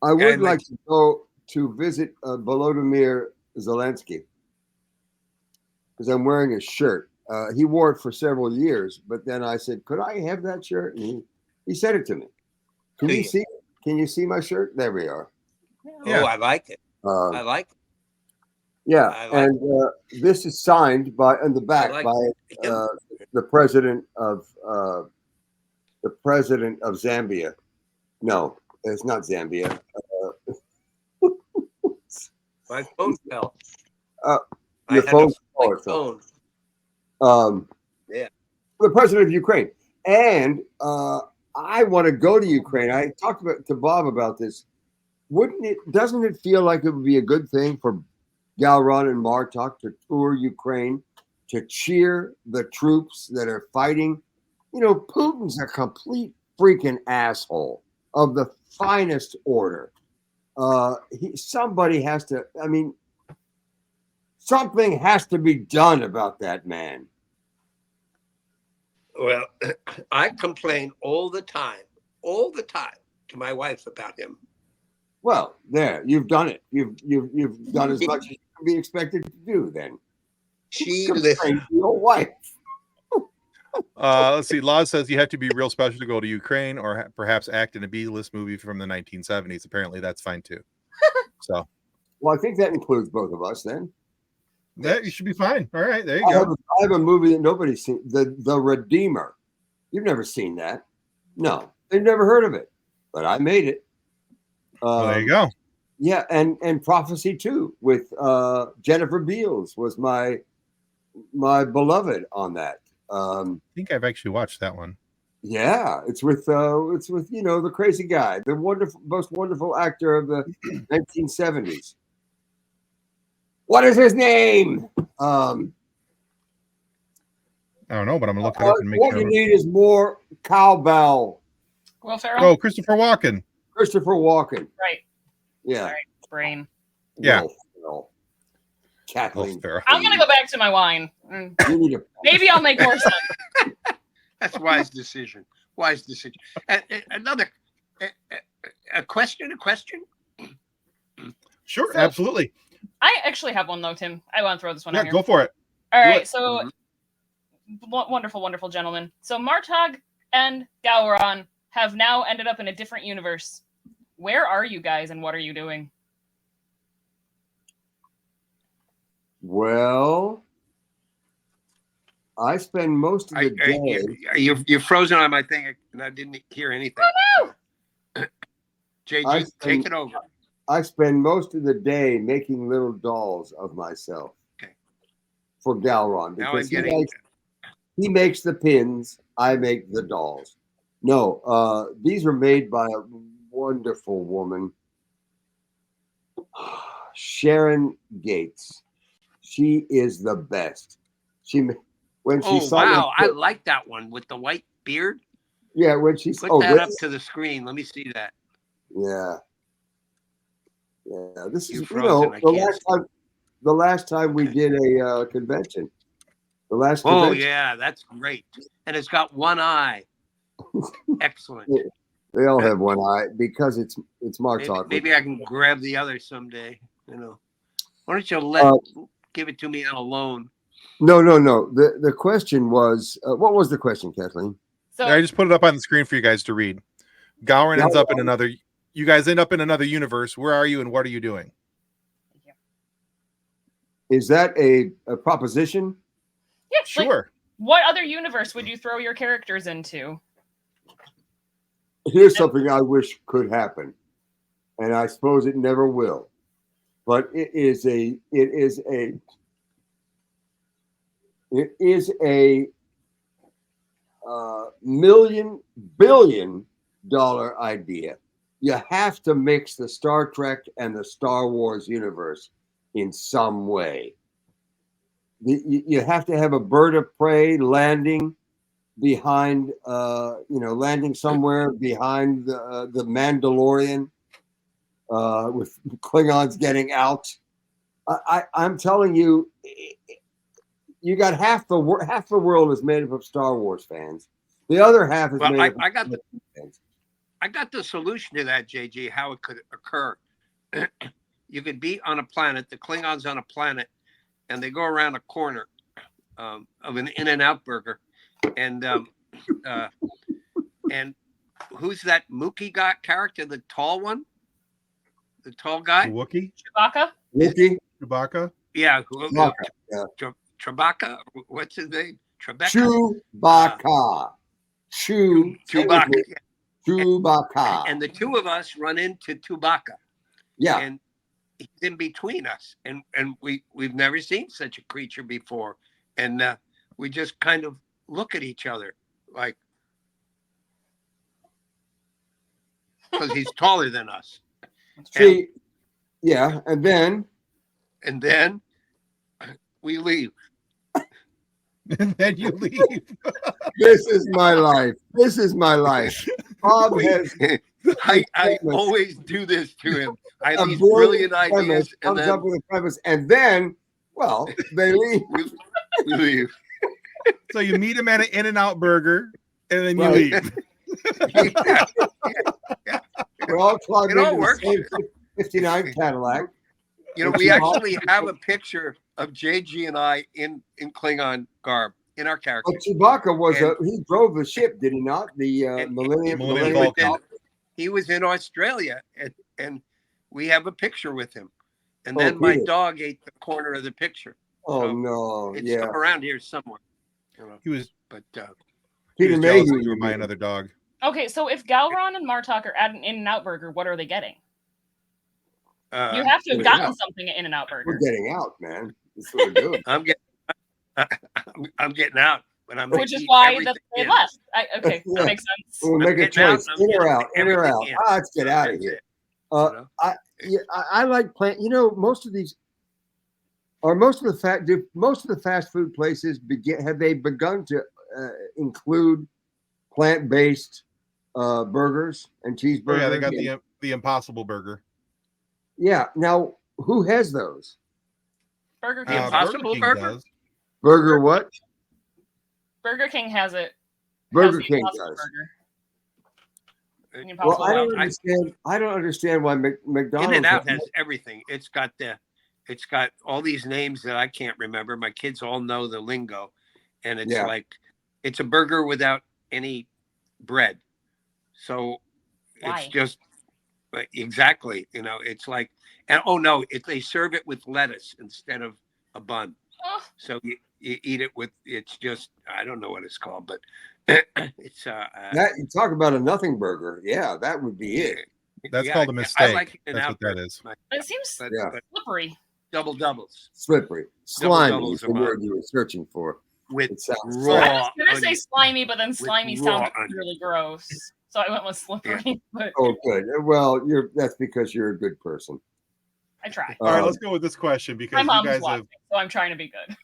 [SPEAKER 3] I
[SPEAKER 4] guy
[SPEAKER 3] would like
[SPEAKER 4] might-
[SPEAKER 3] to go to visit Volodymyr Zelensky because I'm wearing his shirt. He wore it for several years, but then I said, "Could I have that shirt?" And he said it to me. Can
[SPEAKER 4] Do
[SPEAKER 3] you
[SPEAKER 4] you?
[SPEAKER 3] see? Can you see my shirt? There we are.
[SPEAKER 1] Yeah.
[SPEAKER 4] Oh, I like it.
[SPEAKER 3] Uh,
[SPEAKER 4] I like it.
[SPEAKER 3] yeah,
[SPEAKER 4] I like
[SPEAKER 3] and this is signed by on the back
[SPEAKER 4] like
[SPEAKER 3] by
[SPEAKER 4] him.
[SPEAKER 3] the president of Zambia. No, it's not Zambia.
[SPEAKER 4] My phone fell.
[SPEAKER 3] Uh,
[SPEAKER 4] I
[SPEAKER 3] your
[SPEAKER 4] had
[SPEAKER 3] phone-
[SPEAKER 4] to
[SPEAKER 3] oh,
[SPEAKER 4] my
[SPEAKER 3] it fell.
[SPEAKER 4] phone.
[SPEAKER 3] Yeah, the president of Ukraine, and I want to go to Ukraine. I talked to Bob about this. Doesn't it feel like it would be a good thing for Gowron and Martok to tour Ukraine to cheer the troops that are fighting? You know, Putin's a complete freaking asshole of the finest order. Somebody has to. I mean, something has to be done about that man.
[SPEAKER 4] Well, I complain all the time to my wife about him.
[SPEAKER 3] Well, there, you've done it. You've done as much as you can be expected to do. Then
[SPEAKER 4] She
[SPEAKER 3] complain
[SPEAKER 4] listens.
[SPEAKER 3] to your wife.
[SPEAKER 1] Let's see. Laws says you have to be real special to go to Ukraine or perhaps act in a B-list movie from the 1970s. Apparently, that's fine too. So
[SPEAKER 3] Well, I think that includes both of us. Then
[SPEAKER 1] that you should be fine. All right, there you
[SPEAKER 3] I
[SPEAKER 1] go.
[SPEAKER 3] have a movie that nobody's seen, the Redeemer. You've never seen that? No, they've never heard of it, but I made it.
[SPEAKER 1] Well, there you go.
[SPEAKER 3] Yeah, and Prophecy 2 with Jennifer Beals was my beloved on that.
[SPEAKER 1] I think I've actually watched that one.
[SPEAKER 3] Yeah, it's with the crazy guy, the most wonderful actor of the 1970s. What is his name?
[SPEAKER 1] I don't know, but I'm gonna look it up and make
[SPEAKER 3] what
[SPEAKER 1] sure.
[SPEAKER 3] you need is more cowbell.
[SPEAKER 2] Will Ferrell?
[SPEAKER 1] Oh, Christopher Walken.
[SPEAKER 3] Christopher Walken.
[SPEAKER 2] Right.
[SPEAKER 3] Yeah.
[SPEAKER 2] Sorry. Brain.
[SPEAKER 1] Yeah.
[SPEAKER 3] Will Kathleen.
[SPEAKER 1] Ferrell.
[SPEAKER 2] I'm gonna go back to my wine.
[SPEAKER 3] You need a
[SPEAKER 2] Maybe I'll make more sense.
[SPEAKER 4] That's wise decision. Wise decision. Another a question.
[SPEAKER 1] Sure,
[SPEAKER 2] So-
[SPEAKER 1] absolutely.
[SPEAKER 2] I actually have one though, Tim. I want to throw this one
[SPEAKER 1] Yeah,
[SPEAKER 2] out here.
[SPEAKER 1] go for it.
[SPEAKER 2] All
[SPEAKER 1] do
[SPEAKER 2] right,
[SPEAKER 1] it.
[SPEAKER 2] so wonderful, wonderful gentlemen. So Martok and Gowron have now ended up in a different universe. Where are you guys, and what are you doing?
[SPEAKER 3] Well, I spend most of the day.
[SPEAKER 4] You're frozen on my thing, and I didn't hear anything.
[SPEAKER 2] Oh
[SPEAKER 4] JG, take it over.
[SPEAKER 3] I spend most of the day making little dolls of myself.
[SPEAKER 4] Okay.
[SPEAKER 3] For Gowron,
[SPEAKER 4] Now I'm
[SPEAKER 3] because
[SPEAKER 4] getting.
[SPEAKER 3] he makes the pins, I make the dolls. No, these are made by a wonderful woman, Sharon Gates. She is the best. When she
[SPEAKER 4] Oh
[SPEAKER 3] saw
[SPEAKER 4] wow,
[SPEAKER 3] me-
[SPEAKER 4] I like that one with the white beard.
[SPEAKER 3] yeah, when she's
[SPEAKER 4] Put that up
[SPEAKER 3] this-
[SPEAKER 4] to the screen. Let me see that.
[SPEAKER 3] yeah. Yeah, this is
[SPEAKER 4] You're frozen, I can't
[SPEAKER 3] the last time we did a convention. The last
[SPEAKER 4] Oh
[SPEAKER 3] convention,
[SPEAKER 4] yeah, that's great. And it's got one eye. Excellent.
[SPEAKER 3] they all have one eye because it's Martok.
[SPEAKER 4] Maybe I can grab the other someday. You know. Why don't you give it to me on a loan?
[SPEAKER 3] No. The question was, what was the question, Kathleen?
[SPEAKER 2] So
[SPEAKER 1] I just put it up on the screen for you guys to read. Gowron ends up in another. You guys end up in another universe. Where are you, and what are you doing?
[SPEAKER 3] Is that a proposition?
[SPEAKER 2] yeah, like,
[SPEAKER 1] Sure.
[SPEAKER 2] what other universe would you throw your characters into?
[SPEAKER 3] Here's something I wish could happen, and I suppose it never will. But it is a $1 billion idea. You have to mix the Star Trek and the Star Wars universe in some way. You have to have a bird of prey landing behind, landing somewhere behind the Mandalorian, with Klingons getting out. I'm telling you, you got half the world is made up of Star Wars fans. The other half is
[SPEAKER 4] Well,
[SPEAKER 3] made up
[SPEAKER 4] I
[SPEAKER 3] of
[SPEAKER 4] got the
[SPEAKER 3] fans.
[SPEAKER 4] I got the solution to that, JG, how it could occur. You could be on a planet, the Klingons on a planet, and they go around a corner of an In-N-Out burger. And who's that Mookie character, the tall one? The tall guy?
[SPEAKER 1] Wookiee?
[SPEAKER 2] Chewbacca?
[SPEAKER 3] Wookiee?
[SPEAKER 1] Chewbacca?
[SPEAKER 4] Yeah.
[SPEAKER 3] Chewbacca, yeah.
[SPEAKER 4] Chewbacca? What's his name? Chewbacca?
[SPEAKER 3] Chewbacca. Chewbacca.
[SPEAKER 4] And the two of us run into Chewbacca.
[SPEAKER 3] Yeah.
[SPEAKER 4] And he's in between us. And we've never seen such a creature before. And we just kind of look at each other like, because he's taller than us.
[SPEAKER 3] See, yeah, and then
[SPEAKER 4] we leave.
[SPEAKER 1] And then you leave.
[SPEAKER 3] this is my life. This is my life. Bob has
[SPEAKER 4] I always do this to him. I
[SPEAKER 3] a
[SPEAKER 4] have these brilliant
[SPEAKER 3] premise,
[SPEAKER 4] ideas, and
[SPEAKER 3] comes
[SPEAKER 4] then
[SPEAKER 3] up with a premise, and then, well, they leave.
[SPEAKER 4] we leave.
[SPEAKER 1] So you meet him at an In-N-Out burger, and then you
[SPEAKER 3] Right.
[SPEAKER 1] leave.
[SPEAKER 3] We're all clogged
[SPEAKER 4] It all
[SPEAKER 3] into
[SPEAKER 4] works.
[SPEAKER 3] the same 59 Cadillac.
[SPEAKER 4] You know, we actually have a picture of JG and I in Klingon garb in our character.
[SPEAKER 3] But Chewbacca was he drove the ship, did he not? The
[SPEAKER 4] And-
[SPEAKER 3] Millennium
[SPEAKER 1] Millennium
[SPEAKER 3] Falcon.
[SPEAKER 1] Falcon.
[SPEAKER 4] He was in Australia, and we have a picture with him. And
[SPEAKER 3] Oh,
[SPEAKER 4] then my
[SPEAKER 3] Peter.
[SPEAKER 4] dog ate the corner of the picture.
[SPEAKER 3] Oh
[SPEAKER 4] So,
[SPEAKER 3] no!
[SPEAKER 4] It's
[SPEAKER 3] Yeah,
[SPEAKER 4] around here somewhere. You know,
[SPEAKER 1] He was,
[SPEAKER 4] but
[SPEAKER 1] he
[SPEAKER 3] Peter
[SPEAKER 1] was jealous that
[SPEAKER 3] Mayhew.
[SPEAKER 1] you were buying another dog.
[SPEAKER 2] Okay, so if Gowron and Martok are at an In-N-Out burger, what are they getting? You have to have
[SPEAKER 3] we're
[SPEAKER 2] gotten
[SPEAKER 3] out.
[SPEAKER 2] something at In-N-Out
[SPEAKER 3] We're
[SPEAKER 2] burger.
[SPEAKER 3] getting out, man. That's what we're doing.
[SPEAKER 4] I'm getting out, but I'm
[SPEAKER 2] Which is
[SPEAKER 4] eating
[SPEAKER 2] why
[SPEAKER 4] everything
[SPEAKER 2] they
[SPEAKER 4] in.
[SPEAKER 2] left. Okay,
[SPEAKER 3] Yeah.
[SPEAKER 2] that makes sense.
[SPEAKER 3] We'll
[SPEAKER 4] I'm
[SPEAKER 3] make a
[SPEAKER 4] getting out,
[SPEAKER 3] choice:
[SPEAKER 4] I'm
[SPEAKER 3] in or
[SPEAKER 4] getting
[SPEAKER 3] out, in or out.
[SPEAKER 4] everything in.
[SPEAKER 3] Let's get out of
[SPEAKER 4] That's
[SPEAKER 3] here.
[SPEAKER 4] it, you know?
[SPEAKER 3] I like playing. Most of these. Are most of the fast food places have they begun to include plant-based burgers and cheeseburgers?
[SPEAKER 1] Oh, yeah, they got the Impossible Burger.
[SPEAKER 3] Yeah. Now, who has those?
[SPEAKER 2] Burger
[SPEAKER 4] The
[SPEAKER 2] King.
[SPEAKER 4] Impossible
[SPEAKER 1] King
[SPEAKER 4] Burger?
[SPEAKER 1] does.
[SPEAKER 3] Burger what?
[SPEAKER 2] Burger King has it.
[SPEAKER 3] Burger
[SPEAKER 2] Has the
[SPEAKER 3] King
[SPEAKER 2] Impossible
[SPEAKER 3] does.
[SPEAKER 2] Burger. The
[SPEAKER 3] Well,
[SPEAKER 2] Impossible
[SPEAKER 3] I don't
[SPEAKER 2] Burger.
[SPEAKER 3] understand. I don't understand why McDonald's.
[SPEAKER 4] In-N-Out has everything. It's got all these names that I can't remember. My kids all know the lingo, and it's like it's a burger without any bread. So
[SPEAKER 2] Why?
[SPEAKER 4] it's just exactly, it's like, and oh no, they serve it with lettuce instead of a bun.
[SPEAKER 2] Oh,
[SPEAKER 4] So you eat it with, it's just, I don't know what it's called, but it's
[SPEAKER 3] that you talk about a nothing burger. Yeah, that would be it.
[SPEAKER 1] That's called a mistake.
[SPEAKER 4] I like
[SPEAKER 1] That's what that is.
[SPEAKER 2] it seems
[SPEAKER 4] But
[SPEAKER 2] slippery.
[SPEAKER 4] double doubles
[SPEAKER 3] Slippery, slimy
[SPEAKER 4] doubles
[SPEAKER 3] is the
[SPEAKER 4] are mine.
[SPEAKER 3] word you were searching for.
[SPEAKER 4] with
[SPEAKER 3] It sounds
[SPEAKER 4] raw.
[SPEAKER 2] I was gonna say
[SPEAKER 4] onion.
[SPEAKER 2] slimy, but then slimy
[SPEAKER 4] raw
[SPEAKER 2] sounded
[SPEAKER 4] onion.
[SPEAKER 2] really gross. So I went with slippery, but
[SPEAKER 3] Oh, good. Well, that's because you're a good person.
[SPEAKER 2] I try.
[SPEAKER 1] All right, let's go with this question because
[SPEAKER 2] My
[SPEAKER 1] you
[SPEAKER 2] mom's
[SPEAKER 1] guys
[SPEAKER 2] watching,
[SPEAKER 1] have.
[SPEAKER 2] so I'm trying to be good.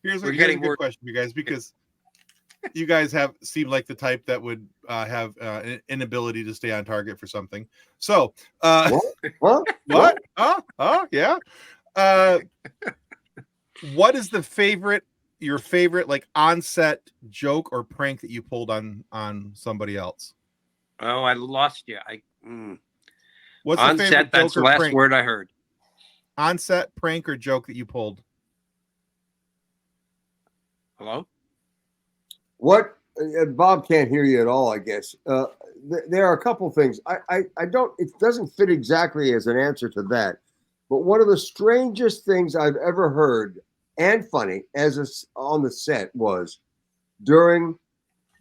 [SPEAKER 1] Here's
[SPEAKER 4] We're
[SPEAKER 1] a
[SPEAKER 4] getting
[SPEAKER 1] good
[SPEAKER 4] more-
[SPEAKER 1] question, you guys, because you guys seem like the type that would have an inability to stay on target for something. So,
[SPEAKER 3] What?
[SPEAKER 1] what? Yeah. What is your favorite like on-set joke or prank that you pulled on somebody else?
[SPEAKER 4] Oh, I lost you.
[SPEAKER 1] What's
[SPEAKER 4] On
[SPEAKER 1] the favorite
[SPEAKER 4] set, that's
[SPEAKER 1] joke
[SPEAKER 4] the
[SPEAKER 1] or
[SPEAKER 4] last
[SPEAKER 1] prank?
[SPEAKER 4] word I heard.
[SPEAKER 1] On-set prank or joke that you pulled?
[SPEAKER 4] Hello?
[SPEAKER 3] What? Bob can't hear you at all, I guess. There are a couple things. I don't. It doesn't fit exactly as an answer to that. But one of the strangest things I've ever heard, and funny, on the set was during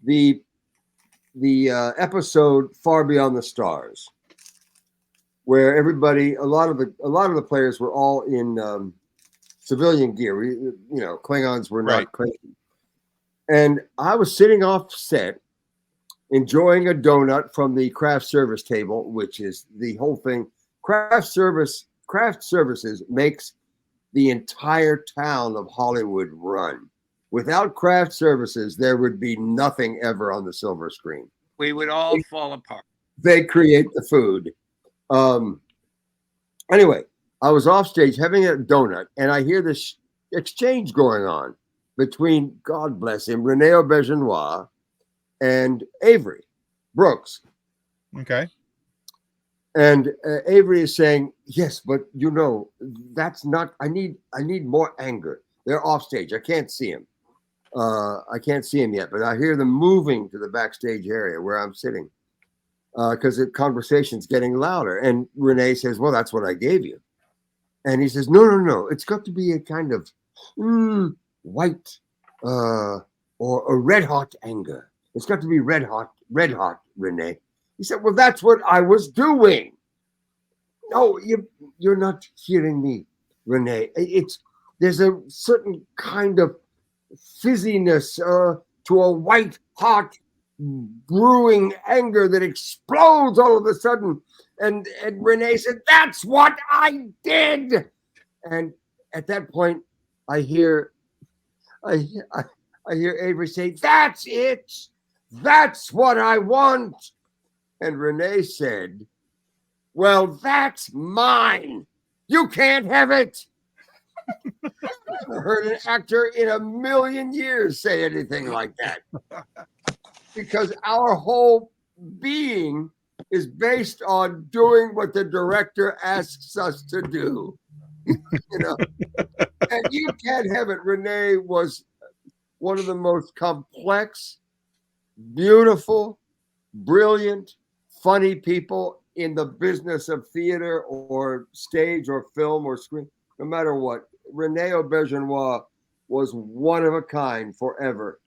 [SPEAKER 3] the episode Far Beyond the Stars, where a lot of the players were all in civilian gear. Klingons were not Klingons. And I was sitting off set, enjoying a donut from the craft service table, which is the whole thing. Craft services makes the entire town of Hollywood run. Without craft services, there would be nothing ever on the silver screen.
[SPEAKER 4] We would all fall apart.
[SPEAKER 3] They create the food. Anyway, I was off stage having a donut, and I hear this exchange going on between, God bless him, Rene Aubergenois and Avery Brooks.
[SPEAKER 1] Okay.
[SPEAKER 3] And Avery is saying, yes, but that's not, I need more anger. They're off stage. I can't see him. I can't see him yet, but I hear them moving to the backstage area where I'm sitting because the conversation's getting louder. And Renee says, well, that's what I gave you. And he says, no. It's got to be a kind of white or a red hot anger. It's got to be red hot, Renee. He said, well, that's what I was doing. No, you're not hearing me, Renee. There's a certain kind of fizziness to a white hot brewing anger that explodes all of a sudden. And Renee said, that's what I did. And at that point, I hear Avery say, that's it. That's what I want. And Renee said, well, that's mine. You can't have it. I haven't heard an actor in a million years say anything like that. Because our whole being is based on doing what the director asks us to do. And you can't have it. Renee was one of the most complex, beautiful, brilliant, funny people in the business of theater or stage or film or screen, no matter what. Rene Aubergenois was one of a kind forever.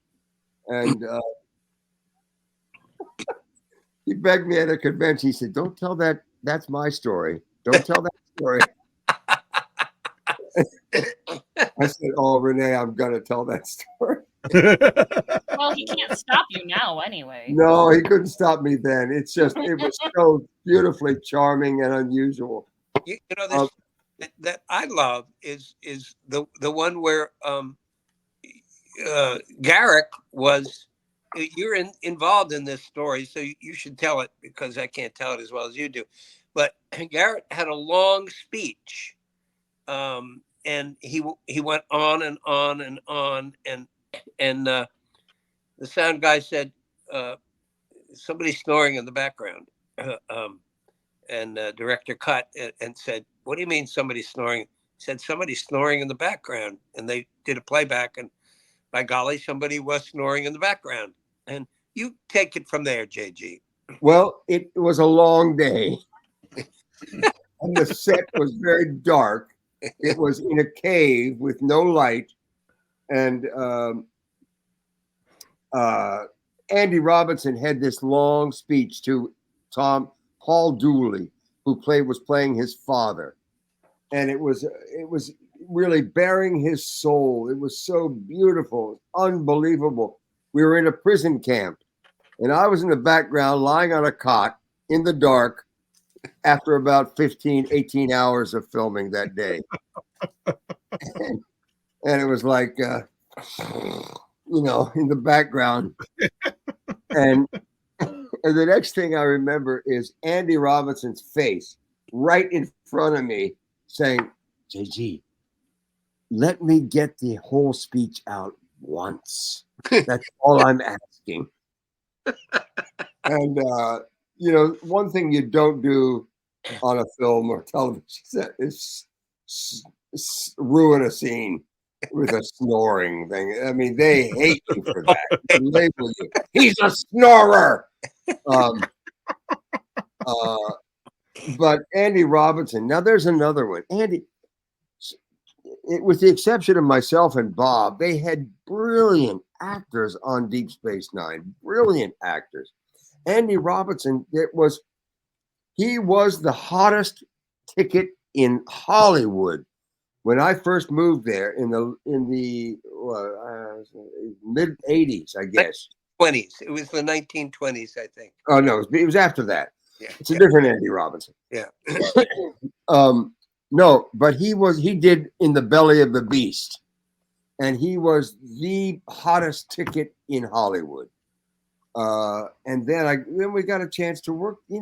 [SPEAKER 3] And he begged me at a convention. He said, don't tell that. That's my story. Don't tell that story. I said, oh, Rene, I'm going to tell that story.
[SPEAKER 2] Well, he can't stop you now anyway.
[SPEAKER 3] No, he couldn't stop me then. It was so beautifully charming and unusual.
[SPEAKER 4] This that I love is the one where Garrick was. You're involved in this story, so you should tell it because I can't tell it as well as you do. But Garrett had a long speech, and he went on and on and on, and the sound guy said, "Somebody's snoring in the background," and director cut and said, "What do you mean somebody's snoring?" He said, "Somebody's snoring in the background," and they did a playback, and by golly, somebody was snoring in the background. And you take it from there, JG.
[SPEAKER 3] Well, it was a long day. And the set was very dark. It was in a cave with no light. And Andy Robinson had this long speech to Paul Dooley, who was playing his father. And it was really bearing his soul. It was so beautiful, unbelievable. We were in a prison camp, and I was in the background lying on a cot in the dark after about 15, 18 hours of filming that day. and it was like, in the background. And the next thing I remember is Andy Robinson's face right in front of me saying, JG, let me get the whole speech out once. That's all I'm asking. And, one thing you don't do on a film or television set is ruin a scene with a snoring thing. I mean, they hate you for that. They label you. He's a snorer. But Andy Robinson, now there's another one. Andy, with the exception of myself and Bob, they had brilliant actors on Deep Space Nine. Brilliant actors. Andy Robinson, he was the hottest ticket in Hollywood when I first moved there in the mid '80s, I guess.
[SPEAKER 4] 20s. It was the 1920s, I think.
[SPEAKER 3] Oh no, it was after that.
[SPEAKER 4] Yeah,
[SPEAKER 3] it's a different Andy Robinson.
[SPEAKER 4] Yeah.
[SPEAKER 3] No, but he did In the Belly of the Beast, and he was the hottest ticket in Hollywood. And then we got a chance to work. We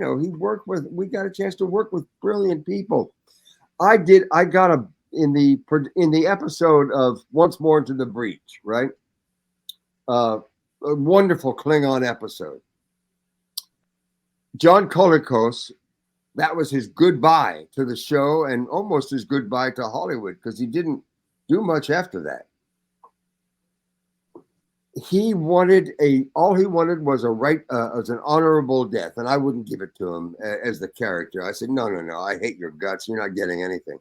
[SPEAKER 3] got a chance to work with brilliant people. I got in the episode of Once More Into the Breach, right? A wonderful Klingon episode. John Colicos, that was his goodbye to the show and almost his goodbye to Hollywood because he didn't do much after that. All he wanted was as an honorable death, and I wouldn't give it to him as the character. I said, no, I hate your guts. You're not getting anything.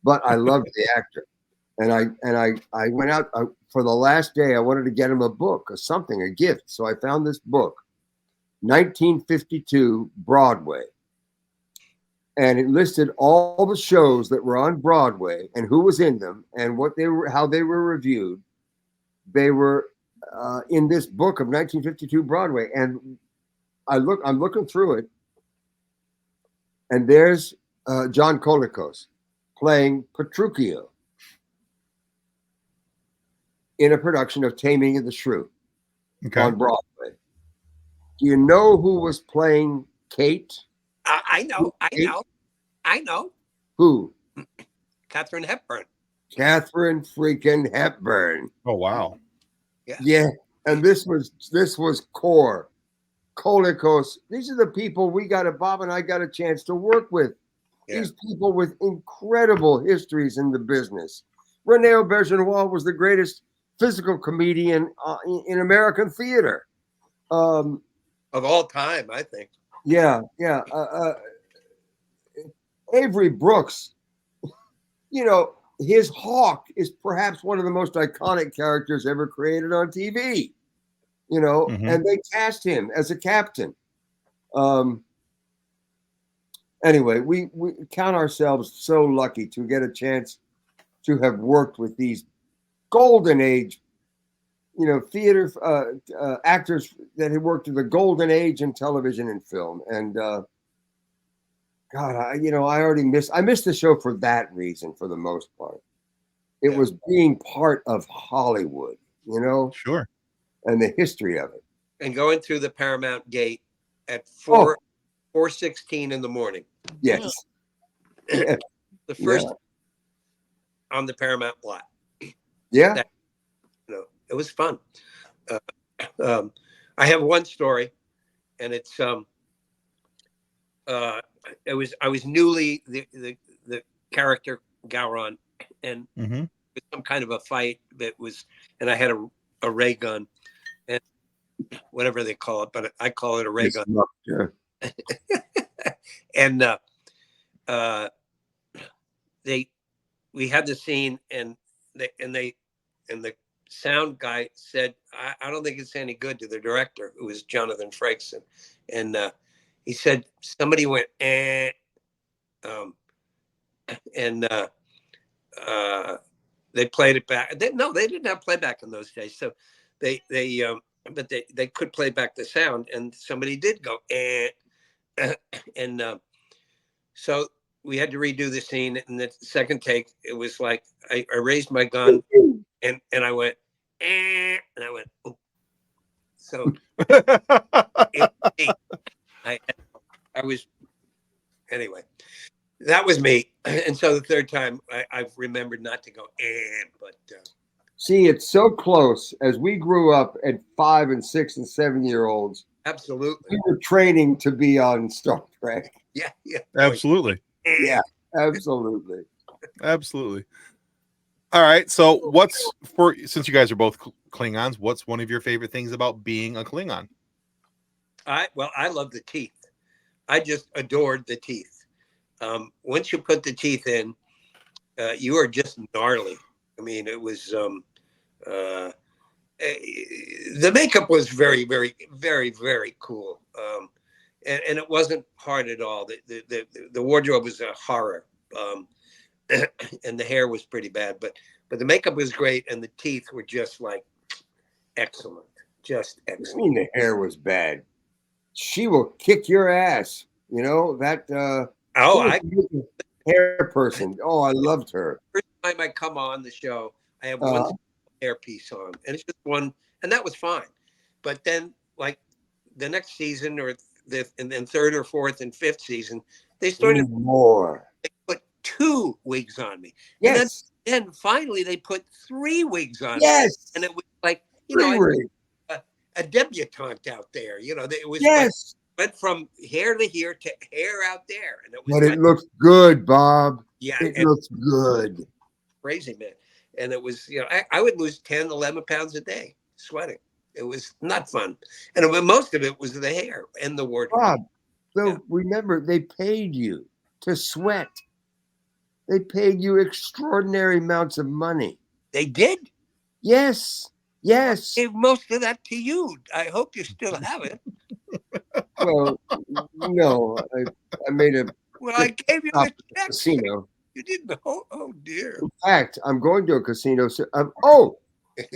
[SPEAKER 3] But I loved the actor, and I went out for the last day. I wanted to get him a book or something, a gift. So I found this book, 1952 Broadway. And it listed all the shows that were on Broadway and who was in them and how they were reviewed. They were in this book of 1952 Broadway, and I'm looking through it, and there's John Colicos playing Petruchio in a production of Taming of the Shrew on Broadway. Do you know who was playing Kate?
[SPEAKER 4] I know.
[SPEAKER 3] Who?
[SPEAKER 4] Katharine Hepburn.
[SPEAKER 3] Katharine freaking Hepburn.
[SPEAKER 1] Oh wow.
[SPEAKER 3] Yeah. And this was core. Colicos. These are the people Bob and I got a chance to work with. Yeah. These people with incredible histories in the business. Rene Auberjonois was the greatest physical comedian in American theater.
[SPEAKER 4] Of all time, I think.
[SPEAKER 3] Yeah. Avery Brooks, his Hawk is perhaps one of the most iconic characters ever created on TV, and they cast him as a captain. Anyway, we count ourselves so lucky to get a chance to have worked with these golden age, theater actors that had worked in the golden age in television and film. And God, I missed the show for that reason for the most part. It was being part of Hollywood,
[SPEAKER 1] Sure.
[SPEAKER 3] and the history of it.
[SPEAKER 4] And going through the Paramount gate at 4:16 in the morning.
[SPEAKER 3] Yes. Yeah.
[SPEAKER 4] The first on the Paramount lot.
[SPEAKER 3] Yeah.
[SPEAKER 4] It was fun. I have one story, and it's I was newly the character Gowron, and it was some kind of a fight and I had a ray gun, and whatever they call it, but I call it a ray gun.
[SPEAKER 3] Yeah.
[SPEAKER 4] And we had the scene, and the sound guy said, I don't think it's any good, to the director, who was Jonathan Frakes, and he said somebody went and they played it back. They didn't have playback in those days, so they could play back the sound, and somebody did go and so we had to redo the scene. In the second take, it was like I raised my gun and I went and I went. Ooh. So I was anyway. That was me, and so the third time I've remembered not to go but.
[SPEAKER 3] See, it's so close. As we grew up at 5 and 6 and 7-year-olds,
[SPEAKER 4] absolutely,
[SPEAKER 3] we were training to be on Star Trek.
[SPEAKER 4] Yeah.
[SPEAKER 1] Absolutely.
[SPEAKER 3] Yeah, absolutely.
[SPEAKER 1] Absolutely. All right. So since you guys are both Klingons, what's one of your favorite things about being a Klingon?
[SPEAKER 4] I love the teeth. I just adored the teeth. Once you put the teeth in, you are just gnarly. I mean, it was the makeup was very, very, very, very cool, and it wasn't hard at all. The wardrobe was a horror, and the hair was pretty bad, but the makeup was great, and the teeth were just like excellent, just excellent.
[SPEAKER 3] I mean, the hair was bad. She will kick your ass. That. Hair person. Oh, I loved her.
[SPEAKER 4] First time I come on the show, I have one hairpiece on, and it's just one, and that was fine. But then, like the next season, or and then third or fourth and fifth season, they started
[SPEAKER 3] more.
[SPEAKER 4] They put 2 wigs on me.
[SPEAKER 3] Yes.
[SPEAKER 4] And then finally, they put 3 wigs on me.
[SPEAKER 3] Yes.
[SPEAKER 4] And it was like a debutante out there. It was
[SPEAKER 3] yes.
[SPEAKER 4] Went from hair to here to hair out there, and it was.
[SPEAKER 3] But it looks good, Bob.
[SPEAKER 4] Yeah,
[SPEAKER 3] it looks good.
[SPEAKER 4] Crazy, man. And it was, I would lose 10, 11 pounds a day sweating. It was not fun, and most of it was the hair and the wardrobe.
[SPEAKER 3] Bob, remember, they paid you to sweat. They paid you extraordinary amounts of money.
[SPEAKER 4] They did.
[SPEAKER 3] Yes. Yes.
[SPEAKER 4] I gave most of that to you. I hope you still have it.
[SPEAKER 3] Well, no, I made a.
[SPEAKER 4] Well, I gave you the check.
[SPEAKER 3] Casino.
[SPEAKER 4] You didn't. Oh dear.
[SPEAKER 3] In fact, I'm going to a casino. So, I'm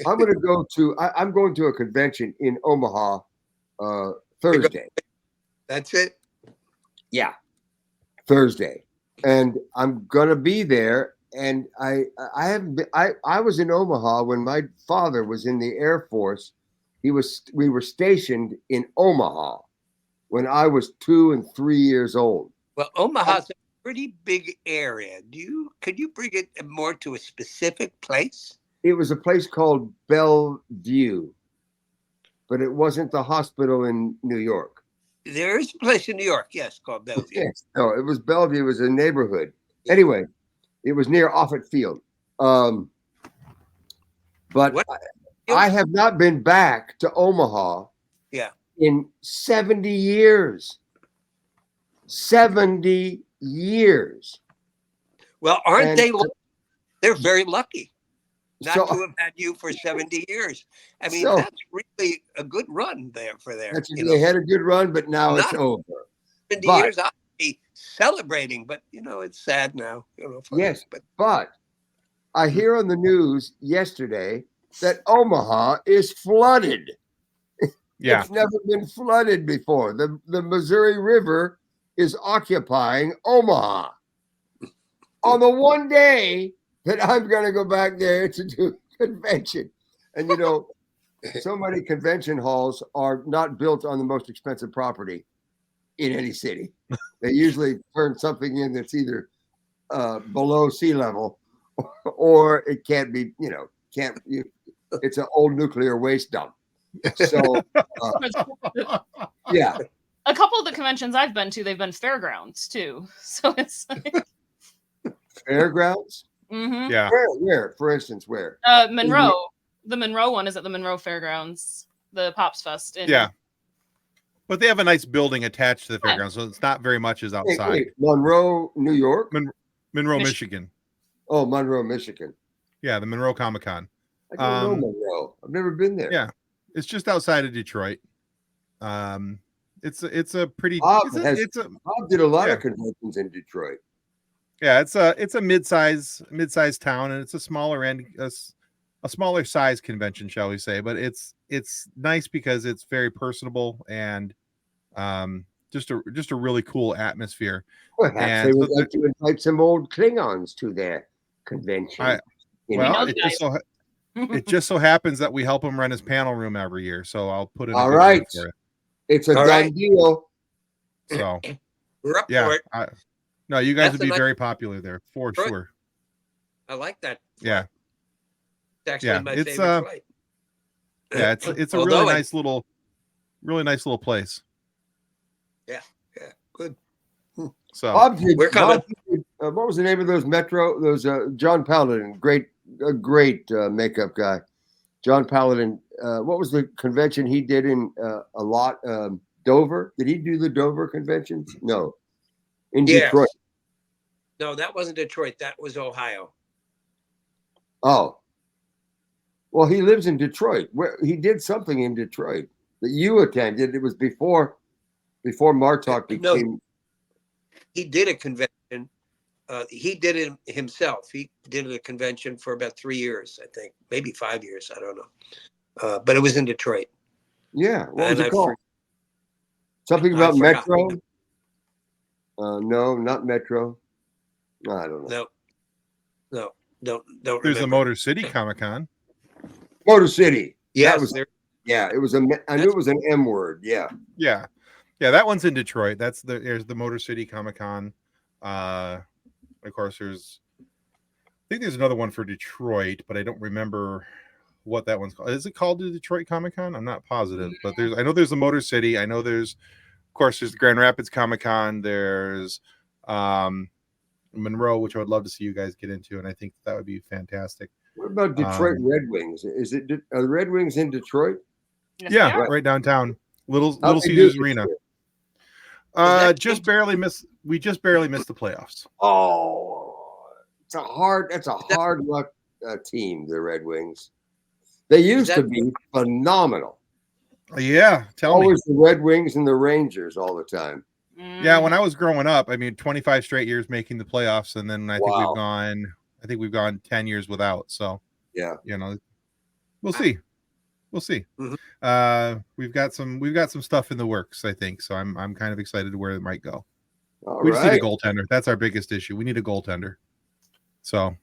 [SPEAKER 3] going to go to. I'm going to a convention in Omaha Thursday.
[SPEAKER 4] That's it.
[SPEAKER 3] Yeah, Thursday, and I'm going to be there. And I was in Omaha when my father was in the Air Force. We were stationed in Omaha when I was 2 and 3 years old.
[SPEAKER 4] Well, Omaha's a pretty big area. Could you bring it more to a specific place?
[SPEAKER 3] It was a place called Bellevue, but it wasn't the hospital in New York.
[SPEAKER 4] There is a place in New York, yes, called Bellevue.
[SPEAKER 3] Yes, no, it was Bellevue. It was a neighborhood. Yeah. Anyway, it was near Offutt Field. But I have not been back to Omaha in 70 years. 70 years.
[SPEAKER 4] Well, aren't they? They're very lucky not to have had you for 70 years. I mean, that's really a good run there for there.
[SPEAKER 3] They had a good run, but now it's over.
[SPEAKER 4] 70 years, I'll be celebrating, but it's sad now.
[SPEAKER 3] Yes, but I hear on the news yesterday that Omaha is flooded.
[SPEAKER 1] Yeah.
[SPEAKER 3] It's never been flooded before. The Missouri River is occupying Omaha on the one day that I'm going to go back there to do convention. And, you know, so many convention halls are not built on the most expensive property in any city. They usually turn something in that's either below sea level or it can't be, you know, it's an old nuclear waste dump. So, yeah.
[SPEAKER 2] A couple of the conventions I've been to, they've been fairgrounds too. So it's like
[SPEAKER 3] Fairgrounds?
[SPEAKER 2] mm-hmm.
[SPEAKER 1] Yeah.
[SPEAKER 3] Where? For instance, where?
[SPEAKER 2] Monroe. The Monroe one is at the Monroe Fairgrounds, the Pops Fest.
[SPEAKER 1] Yeah. But they have a nice building attached to the fairgrounds, so it's not very much is outside.
[SPEAKER 3] Wait, Monroe, New York?
[SPEAKER 1] Monroe, Michigan.
[SPEAKER 3] Oh, Monroe, Michigan.
[SPEAKER 1] Yeah, the Monroe Comic Con.
[SPEAKER 3] I don't know Monroe. I've never been there.
[SPEAKER 1] Yeah, it's just outside of Detroit. It's a pretty.
[SPEAKER 3] Bob did a lot
[SPEAKER 1] yeah.
[SPEAKER 3] of conventions in Detroit.
[SPEAKER 1] Yeah, it's a mid-size town, and it's a smaller end, a smaller size convention, shall we say? But it's nice because it's very personable and just a really cool atmosphere.
[SPEAKER 3] Perhaps they would like to invite some old Klingons to their convention.
[SPEAKER 1] It just so happens that we help him run his panel room every year, so I'll put it.
[SPEAKER 3] All right, for it. It's a done deal.
[SPEAKER 1] So
[SPEAKER 4] we're up
[SPEAKER 1] yeah,
[SPEAKER 4] for it.
[SPEAKER 1] no, you guys would be very popular there for sure.
[SPEAKER 4] I like that.
[SPEAKER 1] Yeah,
[SPEAKER 4] it's actually my favorite flight.
[SPEAKER 1] Yeah, it's a really nice little place.
[SPEAKER 4] Yeah, good.
[SPEAKER 1] So
[SPEAKER 3] Bob,
[SPEAKER 4] we're coming.
[SPEAKER 3] Bob, what was the name of those John Paladin, great makeup guy. John Paladin. What was the convention he did in a lot? Dover. Did he do the Dover conventions? No, in Detroit.
[SPEAKER 4] No, that wasn't Detroit. That was Ohio.
[SPEAKER 3] Oh, well, he lives in Detroit. Where he did something in Detroit that you attended. It was before Martok became.
[SPEAKER 4] No, he did a convention. He did it himself. He did a convention for about 3 years, I think, maybe 5 years. I don't know. But it was in Detroit.
[SPEAKER 3] Yeah. What was it called? Something about Metro? No, not Metro. I don't know.
[SPEAKER 4] No, don't.
[SPEAKER 1] There's
[SPEAKER 4] remember.
[SPEAKER 1] a Motor City Comic Con.
[SPEAKER 3] Motor City.
[SPEAKER 4] Yeah,
[SPEAKER 3] that was there. Yeah, it was I knew it was an M word. Yeah.
[SPEAKER 1] Yeah. That one's in Detroit. There's the Motor City Comic Con. Of course, I think there's another one for Detroit, but I don't remember what that one's called. Is it called the Detroit Comic Con? I'm not positive, but I know there's the Motor City. I know there's the Grand Rapids Comic Con. There's Monroe, which I would love to see you guys get into, and I think that would be fantastic.
[SPEAKER 3] What about Detroit Red Wings? Are the Red Wings in Detroit?
[SPEAKER 2] Yes,
[SPEAKER 1] right downtown, Little Caesars Arena. We just barely missed the playoffs.
[SPEAKER 3] Oh, that's a hard luck team, the Red Wings. They used to be phenomenal.
[SPEAKER 1] Yeah,
[SPEAKER 3] always the Red Wings and the Rangers all the time.
[SPEAKER 1] Yeah, when I was growing up, 25 straight years making the playoffs, and then I think we've gone 10 years without. So
[SPEAKER 3] yeah,
[SPEAKER 1] we'll see.
[SPEAKER 4] Mm-hmm.
[SPEAKER 1] We've got some stuff in the works, I think. So I'm kind of excited to where it might go.
[SPEAKER 3] We
[SPEAKER 1] just need a goaltender. That's our biggest issue. We need a goaltender. So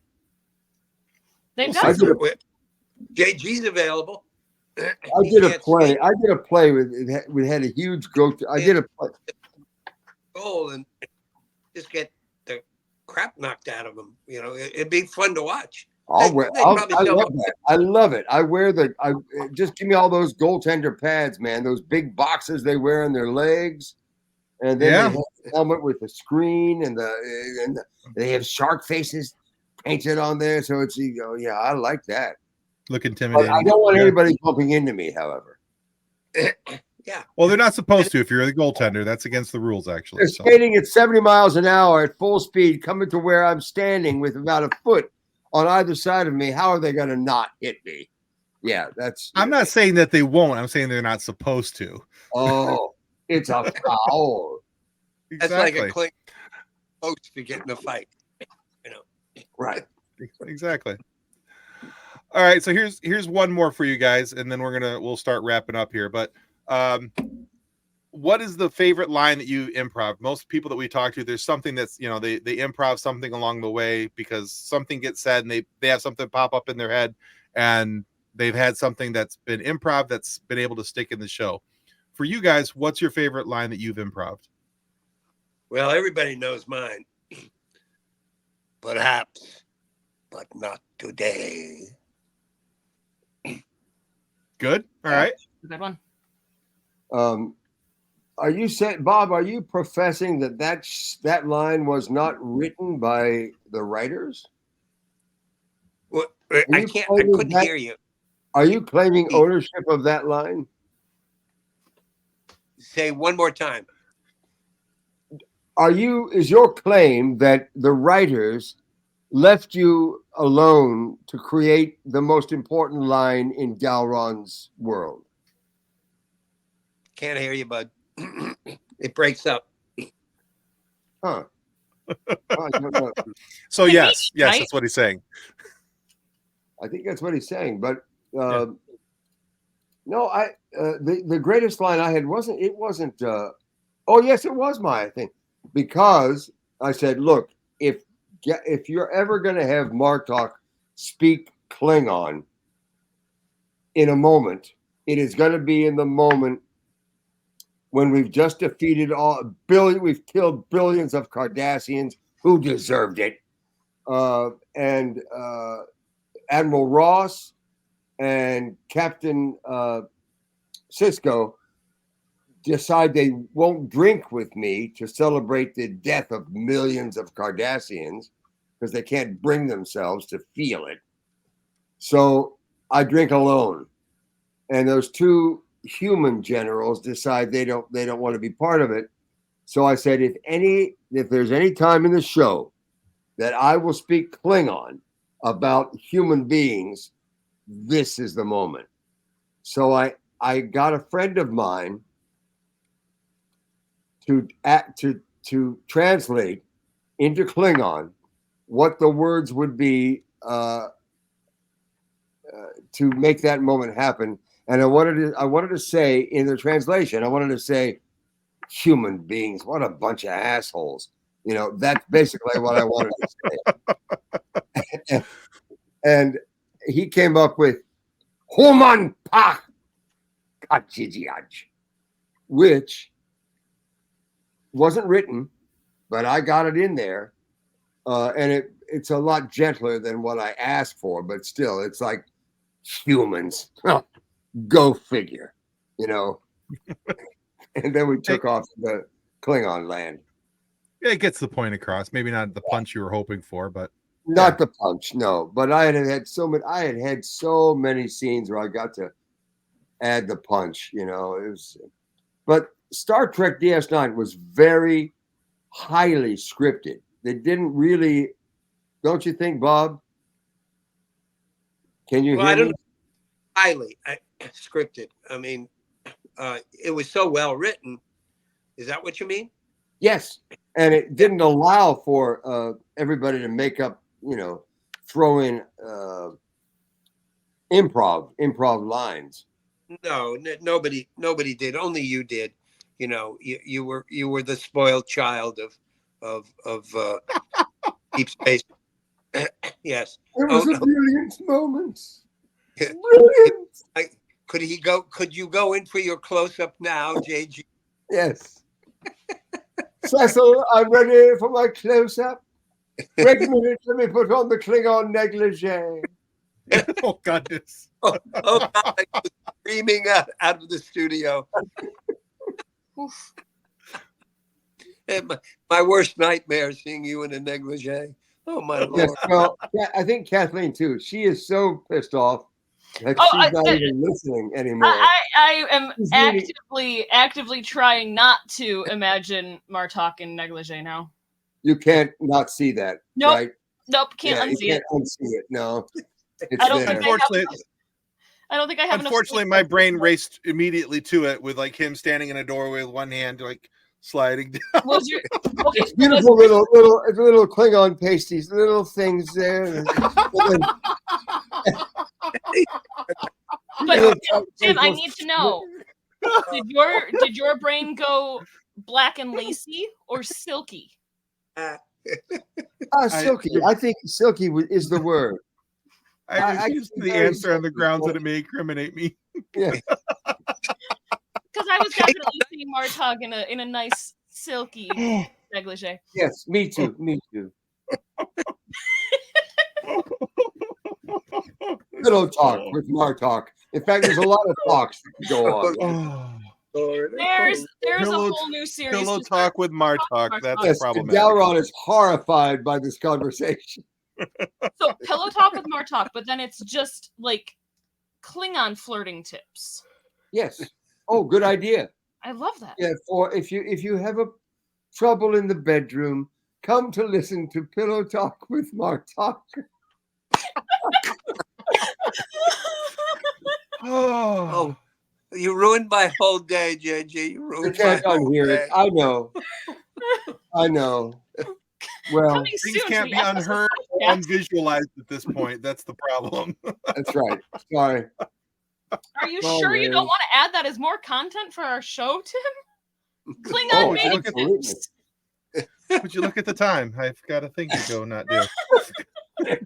[SPEAKER 2] they've got
[SPEAKER 4] JG's available.
[SPEAKER 3] I did a play we had a huge goal. I did a play.
[SPEAKER 4] Goal and just get the crap knocked out of them. It'd be fun to watch.
[SPEAKER 3] I love it. Just give me all those goaltender pads, man. Those big boxes they wear on their legs, and then they have the helmet with the screen, and they have shark faces painted on there. So it's I like that.
[SPEAKER 1] Look intimidating.
[SPEAKER 3] But I don't want anybody bumping into me, however.
[SPEAKER 4] Yeah.
[SPEAKER 1] Well, they're not supposed to. If you're the goaltender, that's against the rules, actually.
[SPEAKER 3] They're skating at 70 miles an hour at full speed, coming to where I'm standing with about a foot on either side of me. How are they going to not hit me? Yeah,
[SPEAKER 1] I'm not saying that they won't. I'm saying they're not supposed to.
[SPEAKER 3] Oh, it's a foul.
[SPEAKER 1] Exactly.
[SPEAKER 4] That's like a close to get in a fight.
[SPEAKER 3] Right.
[SPEAKER 1] Exactly. All right, so here's one more for you guys, and then we'll start wrapping up here. But what is the favorite line that you improv? Most people that we talk to, there's something that's, you know, they improv something along the way because something gets said and they have something pop up in their head and they've had something that's been improv that's been able to stick in the show. For you guys, what's your favorite line that you've improved?
[SPEAKER 4] Well, everybody knows mine. Perhaps, but not today.
[SPEAKER 1] Good. All right.
[SPEAKER 2] Good one.
[SPEAKER 3] Are you saying, Bob? Are you professing that line was not written by the writers?
[SPEAKER 4] Well, I couldn't hear you.
[SPEAKER 3] Are you claiming ownership of that line?
[SPEAKER 4] Say one more time.
[SPEAKER 3] Is your claim that the writers left you alone to create the most important line in Gowron's world?
[SPEAKER 4] Can't hear you, bud. It breaks up.
[SPEAKER 3] Huh. I don't know.
[SPEAKER 1] So yes, that's what he's saying.
[SPEAKER 3] I think that's what he's saying, but no, the greatest line I had wasn't. Oh yes, it was my thing, because I said, look, if you're ever going to have Martok speak Klingon in a moment, it is going to be in the moment when we've just defeated we've killed billions of Cardassians who deserved it, and Admiral Ross and Captain Sisko decide they won't drink with me to celebrate the death of millions of Cardassians because they can't bring themselves to feel it. So I drink alone, and those two human generals decide they don't want to be part of it. So I said, if there's any time in the show that I will speak Klingon about human beings, this is the moment. So I got a friend of mine to translate into Klingon what the words would be to make that moment happen. And I wanted to say in the translation, I wanted to say, human beings, what a bunch of assholes. You know, that's basically what I wanted to say. and he came up with Human Pa Kachijiaj, which wasn't written, but I got it in there. And it's a lot gentler than what I asked for, but still, it's like humans. Go figure, you know. And then we took off to the Klingon land.
[SPEAKER 1] It gets the point across. Maybe not the punch you were hoping for, but
[SPEAKER 3] not the punch, no. But I had so many scenes where I got to add the punch, you know. But Star Trek DS9 was very highly scripted. They didn't really, don't you think, Bob? Can you hear me?
[SPEAKER 4] I don't know. Highly scripted. I mean, it was so well written. Is that what you mean?
[SPEAKER 3] Yes, and it didn't allow for everybody to make up, you know, throw in improv lines.
[SPEAKER 4] No, nobody did. Only you did. You know, you were the spoiled child of Deep Space. Yes.
[SPEAKER 3] It was a brilliant moment. Brilliant.
[SPEAKER 4] Could you go in for your close-up now, JG?
[SPEAKER 3] Yes. Cecil, I'm ready for my close-up. Wait a minute, let me put on the Klingon negligee.
[SPEAKER 1] Oh, goodness.
[SPEAKER 4] Oh God, I was screaming out of the studio. My worst nightmare, seeing you in a negligee. Oh, my Lord.
[SPEAKER 3] Yes, well, I think Kathleen, too. She is so pissed off that she's not even listening anymore.
[SPEAKER 2] I am actively trying not to imagine Martok in negligee now.
[SPEAKER 3] You can't not see that,
[SPEAKER 2] nope.
[SPEAKER 3] right?
[SPEAKER 2] Nope, can't unsee
[SPEAKER 3] you can't unsee it. No, it's
[SPEAKER 2] I don't
[SPEAKER 3] there.
[SPEAKER 2] think I have
[SPEAKER 1] unfortunately, my brain raced immediately to it with like him standing in a doorway with one hand, like sliding down.
[SPEAKER 3] It's beautiful little Klingon pasties, little things there.
[SPEAKER 2] But Tim, I need to know. Did your brain go black and lacy or silky?
[SPEAKER 3] Silky. I think silky is the word.
[SPEAKER 1] I refuse to the
[SPEAKER 3] very
[SPEAKER 1] answer on the
[SPEAKER 3] silky,
[SPEAKER 1] grounds
[SPEAKER 3] but-
[SPEAKER 1] that it may incriminate me.
[SPEAKER 3] Yeah.
[SPEAKER 2] Because I was definitely seeing Martok in a nice silky negligee.
[SPEAKER 3] Yes, me too. Me too. Pillow talk with Martok. In fact, there's a lot of talks that go on.
[SPEAKER 2] There's a
[SPEAKER 1] Pillow-
[SPEAKER 2] whole new series.
[SPEAKER 1] Pillow
[SPEAKER 2] to
[SPEAKER 1] talk
[SPEAKER 2] start.
[SPEAKER 1] with Martok. That's
[SPEAKER 3] Yes,
[SPEAKER 1] problematic.
[SPEAKER 3] Gowron is horrified by this conversation.
[SPEAKER 2] So pillow talk with Martok, but then it's just like Klingon flirting tips.
[SPEAKER 3] Yes. Oh, good idea.
[SPEAKER 2] I love that.
[SPEAKER 3] Yeah. For if you have a trouble in the bedroom, come to listen to Pillow Talk with Martok.
[SPEAKER 4] Oh, you ruined my whole day, JG. You
[SPEAKER 3] You
[SPEAKER 4] ruined my
[SPEAKER 3] can't
[SPEAKER 4] whole
[SPEAKER 3] unhear
[SPEAKER 4] day.
[SPEAKER 3] it. I know. I know. Well,
[SPEAKER 2] Coming
[SPEAKER 1] Things
[SPEAKER 2] soon
[SPEAKER 1] can't
[SPEAKER 2] to
[SPEAKER 1] be
[SPEAKER 2] the FSF
[SPEAKER 1] unheard
[SPEAKER 2] PopCast.
[SPEAKER 1] and visualized at this point. That's the problem.
[SPEAKER 3] that's right. Sorry.
[SPEAKER 2] Are you
[SPEAKER 3] Oh,
[SPEAKER 2] sure you
[SPEAKER 3] man.
[SPEAKER 2] don't want to add that as more content for our show, Tim? Klingon
[SPEAKER 3] Oh,
[SPEAKER 2] mating
[SPEAKER 3] absolutely.
[SPEAKER 2] tips.
[SPEAKER 1] Would you look at the time? I've got a thing to go not do.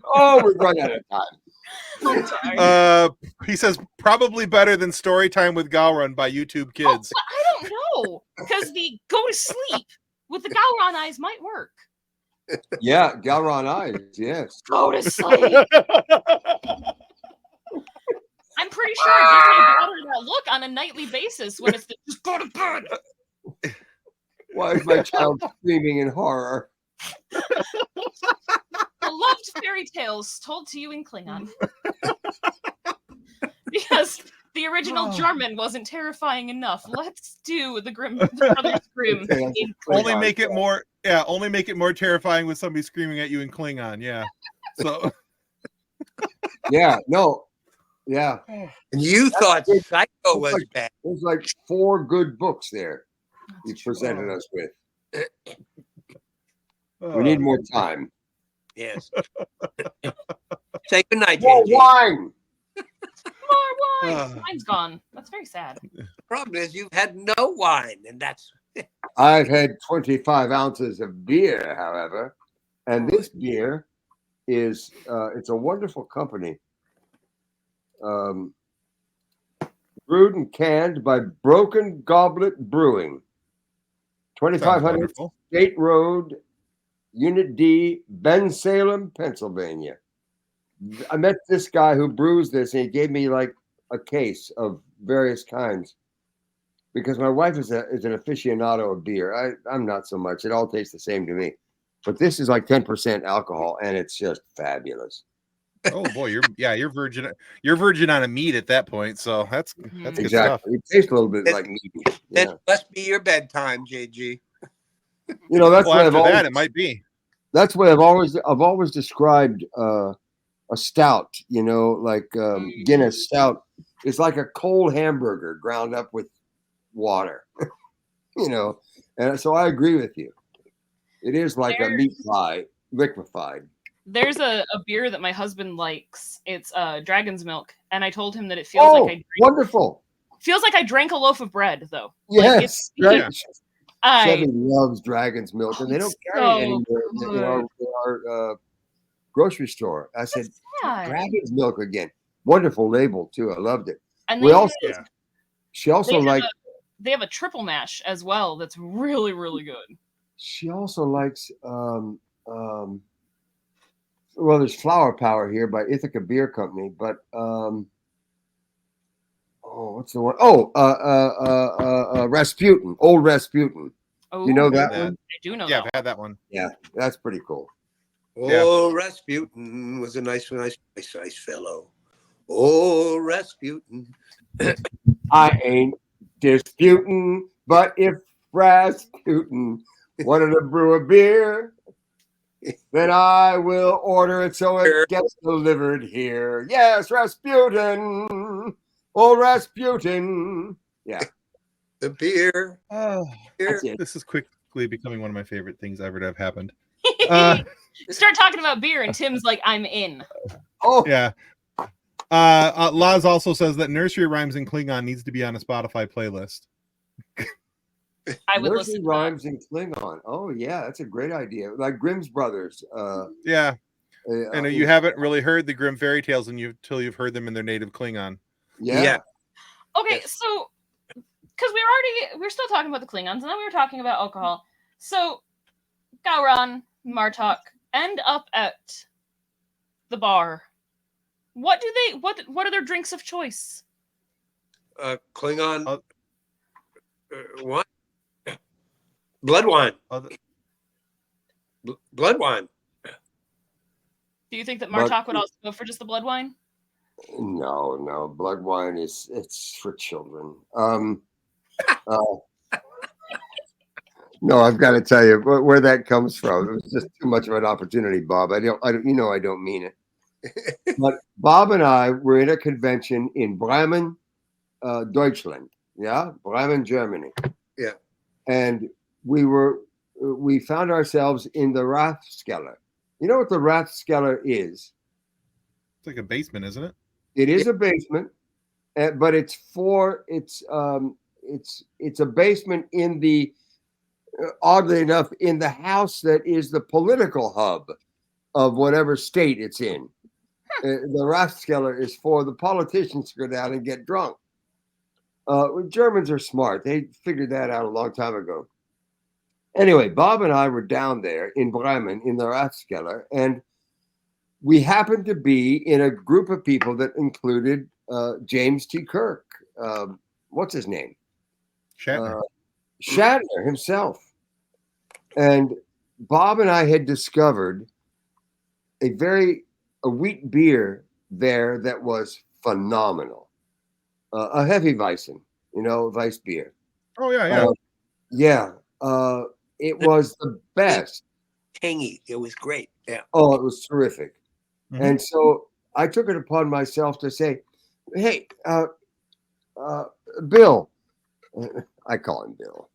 [SPEAKER 3] Oh, we've run out of time.
[SPEAKER 2] I'm sorry.
[SPEAKER 1] He says probably better than Story Time with Gowron by YouTube Kids.
[SPEAKER 2] But I don't know, because the go to sleep with the Gowron eyes might work.
[SPEAKER 3] Yeah, Gowron eyes. Yes.
[SPEAKER 2] Go to sleep. I'm pretty sure I give my daughter that look on a nightly basis when it's the, just go to bed.
[SPEAKER 3] Why is my child screaming in horror?
[SPEAKER 2] Beloved fairy tales told to you in Klingon. Because the original German wasn't terrifying enough. Let's do the Brothers Grimm.
[SPEAKER 3] Okay,
[SPEAKER 2] in
[SPEAKER 1] Only
[SPEAKER 2] Klingon.
[SPEAKER 1] make it more, only make it more terrifying with somebody screaming at you in Klingon. Yeah. So
[SPEAKER 3] Yeah. No. Yeah.
[SPEAKER 4] And you thought
[SPEAKER 3] good.
[SPEAKER 4] Psycho was
[SPEAKER 3] like-
[SPEAKER 4] bad.
[SPEAKER 3] There's like 4 good books there he presented us with. We need more time.
[SPEAKER 4] Yes. Say goodnight,
[SPEAKER 3] More
[SPEAKER 4] JG.
[SPEAKER 3] wine.
[SPEAKER 2] More wine.
[SPEAKER 1] Uh.
[SPEAKER 2] Wine's gone. That's very sad.
[SPEAKER 4] Problem is you've had no wine, and that's
[SPEAKER 3] I've had 25 ounces of beer, however, and this beer is it's a wonderful company. Brewed and canned by Broken Goblet Brewing,
[SPEAKER 1] Sounds
[SPEAKER 3] 2500
[SPEAKER 1] wonderful.
[SPEAKER 3] State Road, Unit D, Bensalem, Pennsylvania. I met this guy who brews this, and he gave me like a case of various kinds because my wife is an aficionado of beer. I'm not so much. It all tastes the same to me. But this is like 10% alcohol, and it's just fabulous.
[SPEAKER 1] Oh boy, you're virgin on a meat at that point. So that's good stuff.
[SPEAKER 3] Exactly. It tastes a little bit like meat.
[SPEAKER 4] that
[SPEAKER 3] Yeah.
[SPEAKER 4] must be your bedtime, JG.
[SPEAKER 3] You know, that's
[SPEAKER 1] Well,
[SPEAKER 3] what
[SPEAKER 1] after
[SPEAKER 3] I've always,
[SPEAKER 1] that, it might be.
[SPEAKER 3] that's what I've always described a stout, you know, like Guinness stout. It's like a cold hamburger ground up with water, you know. And so I agree with you. It is like a meat pie liquefied.
[SPEAKER 2] There's a beer that my husband likes. It's Dragon's Milk, and I told him that it feels
[SPEAKER 3] Wonderful.
[SPEAKER 2] I drank a loaf of bread, though.
[SPEAKER 3] Yes.
[SPEAKER 1] Yeah.
[SPEAKER 3] Chevy loves Dragon's Milk, and they don't carry it anymore in our grocery store. I said, Dragon's Milk again. Wonderful label, too. I loved it.
[SPEAKER 2] And
[SPEAKER 3] She also likes.
[SPEAKER 2] They have a triple mash as well. That's really, really good.
[SPEAKER 3] She also likes. Well, there's Flower Power here by Ithaca Beer Company, but what's the one? Rasputin, Old Rasputin. You know that one?
[SPEAKER 2] I do know.
[SPEAKER 1] Yeah,
[SPEAKER 2] that
[SPEAKER 1] I've had that one.
[SPEAKER 3] Yeah, that's pretty cool.
[SPEAKER 4] Oh, Rasputin was a nice fellow. Oh, Rasputin.
[SPEAKER 3] I ain't disputing, but if Rasputin wanted to brew a beer, then I will order it so it gets delivered here. Yes, Rasputin. Oh, Rasputin. Yeah.
[SPEAKER 4] The beer.
[SPEAKER 3] That's it.
[SPEAKER 1] This is quickly becoming one of my favorite things ever to have happened.
[SPEAKER 2] Start talking about beer, and Tim's like, "I'm in."
[SPEAKER 3] Oh,
[SPEAKER 1] Yeah. Laz also says that nursery rhymes in Klingon needs to be on a Spotify playlist.
[SPEAKER 2] I would
[SPEAKER 3] Nursery
[SPEAKER 2] listen to
[SPEAKER 3] rhymes in Klingon. Oh yeah, that's a great idea. Like Grimm's Brothers.
[SPEAKER 1] Yeah. And you haven't really heard the Grimm fairy tales until you've heard them in their native Klingon.
[SPEAKER 3] Yeah.
[SPEAKER 2] that. Okay, so because we're still talking about the Klingons, and then we were talking about alcohol. So Gowron, Martok end up at the bar. What are their drinks of choice?
[SPEAKER 4] Klingon wine, blood wine, blood wine.
[SPEAKER 2] Do you think that Martok would also go for just the blood wine?
[SPEAKER 3] No, blood wine it's for children. No, I've got to tell you where that comes from. It was just too much of an opportunity, Bob. I don't mean it. But Bob and I were in a convention in Bremen, Deutschland. Yeah, Bremen, Germany.
[SPEAKER 4] Yeah,
[SPEAKER 3] and we found ourselves in the Rathskeller. You know what the Rathskeller is?
[SPEAKER 1] It's like a basement, isn't it?
[SPEAKER 3] It is a basement, but it's a basement in the oddly enough in the house that is the political hub of whatever state it's in. The Rathskeller is for the politicians to go down and get drunk. Germans are smart. They figured that out a long time ago. Anyway, Bob and I were down there in Bremen in the Rathskeller, and we happened to be in a group of people that included James T. Kirk. What's his name?
[SPEAKER 1] Shatner.
[SPEAKER 3] Shatner himself. And Bob and I had discovered a wheat beer there that was phenomenal. A heavy Weissen, Weiss beer.
[SPEAKER 1] Oh, yeah.
[SPEAKER 3] Yeah. It was the best.
[SPEAKER 4] Tangy. It was great. Yeah.
[SPEAKER 3] Oh, it was terrific.
[SPEAKER 1] Mm-hmm.
[SPEAKER 3] And so I took it upon myself to say, hey, Bill, I call him Bill.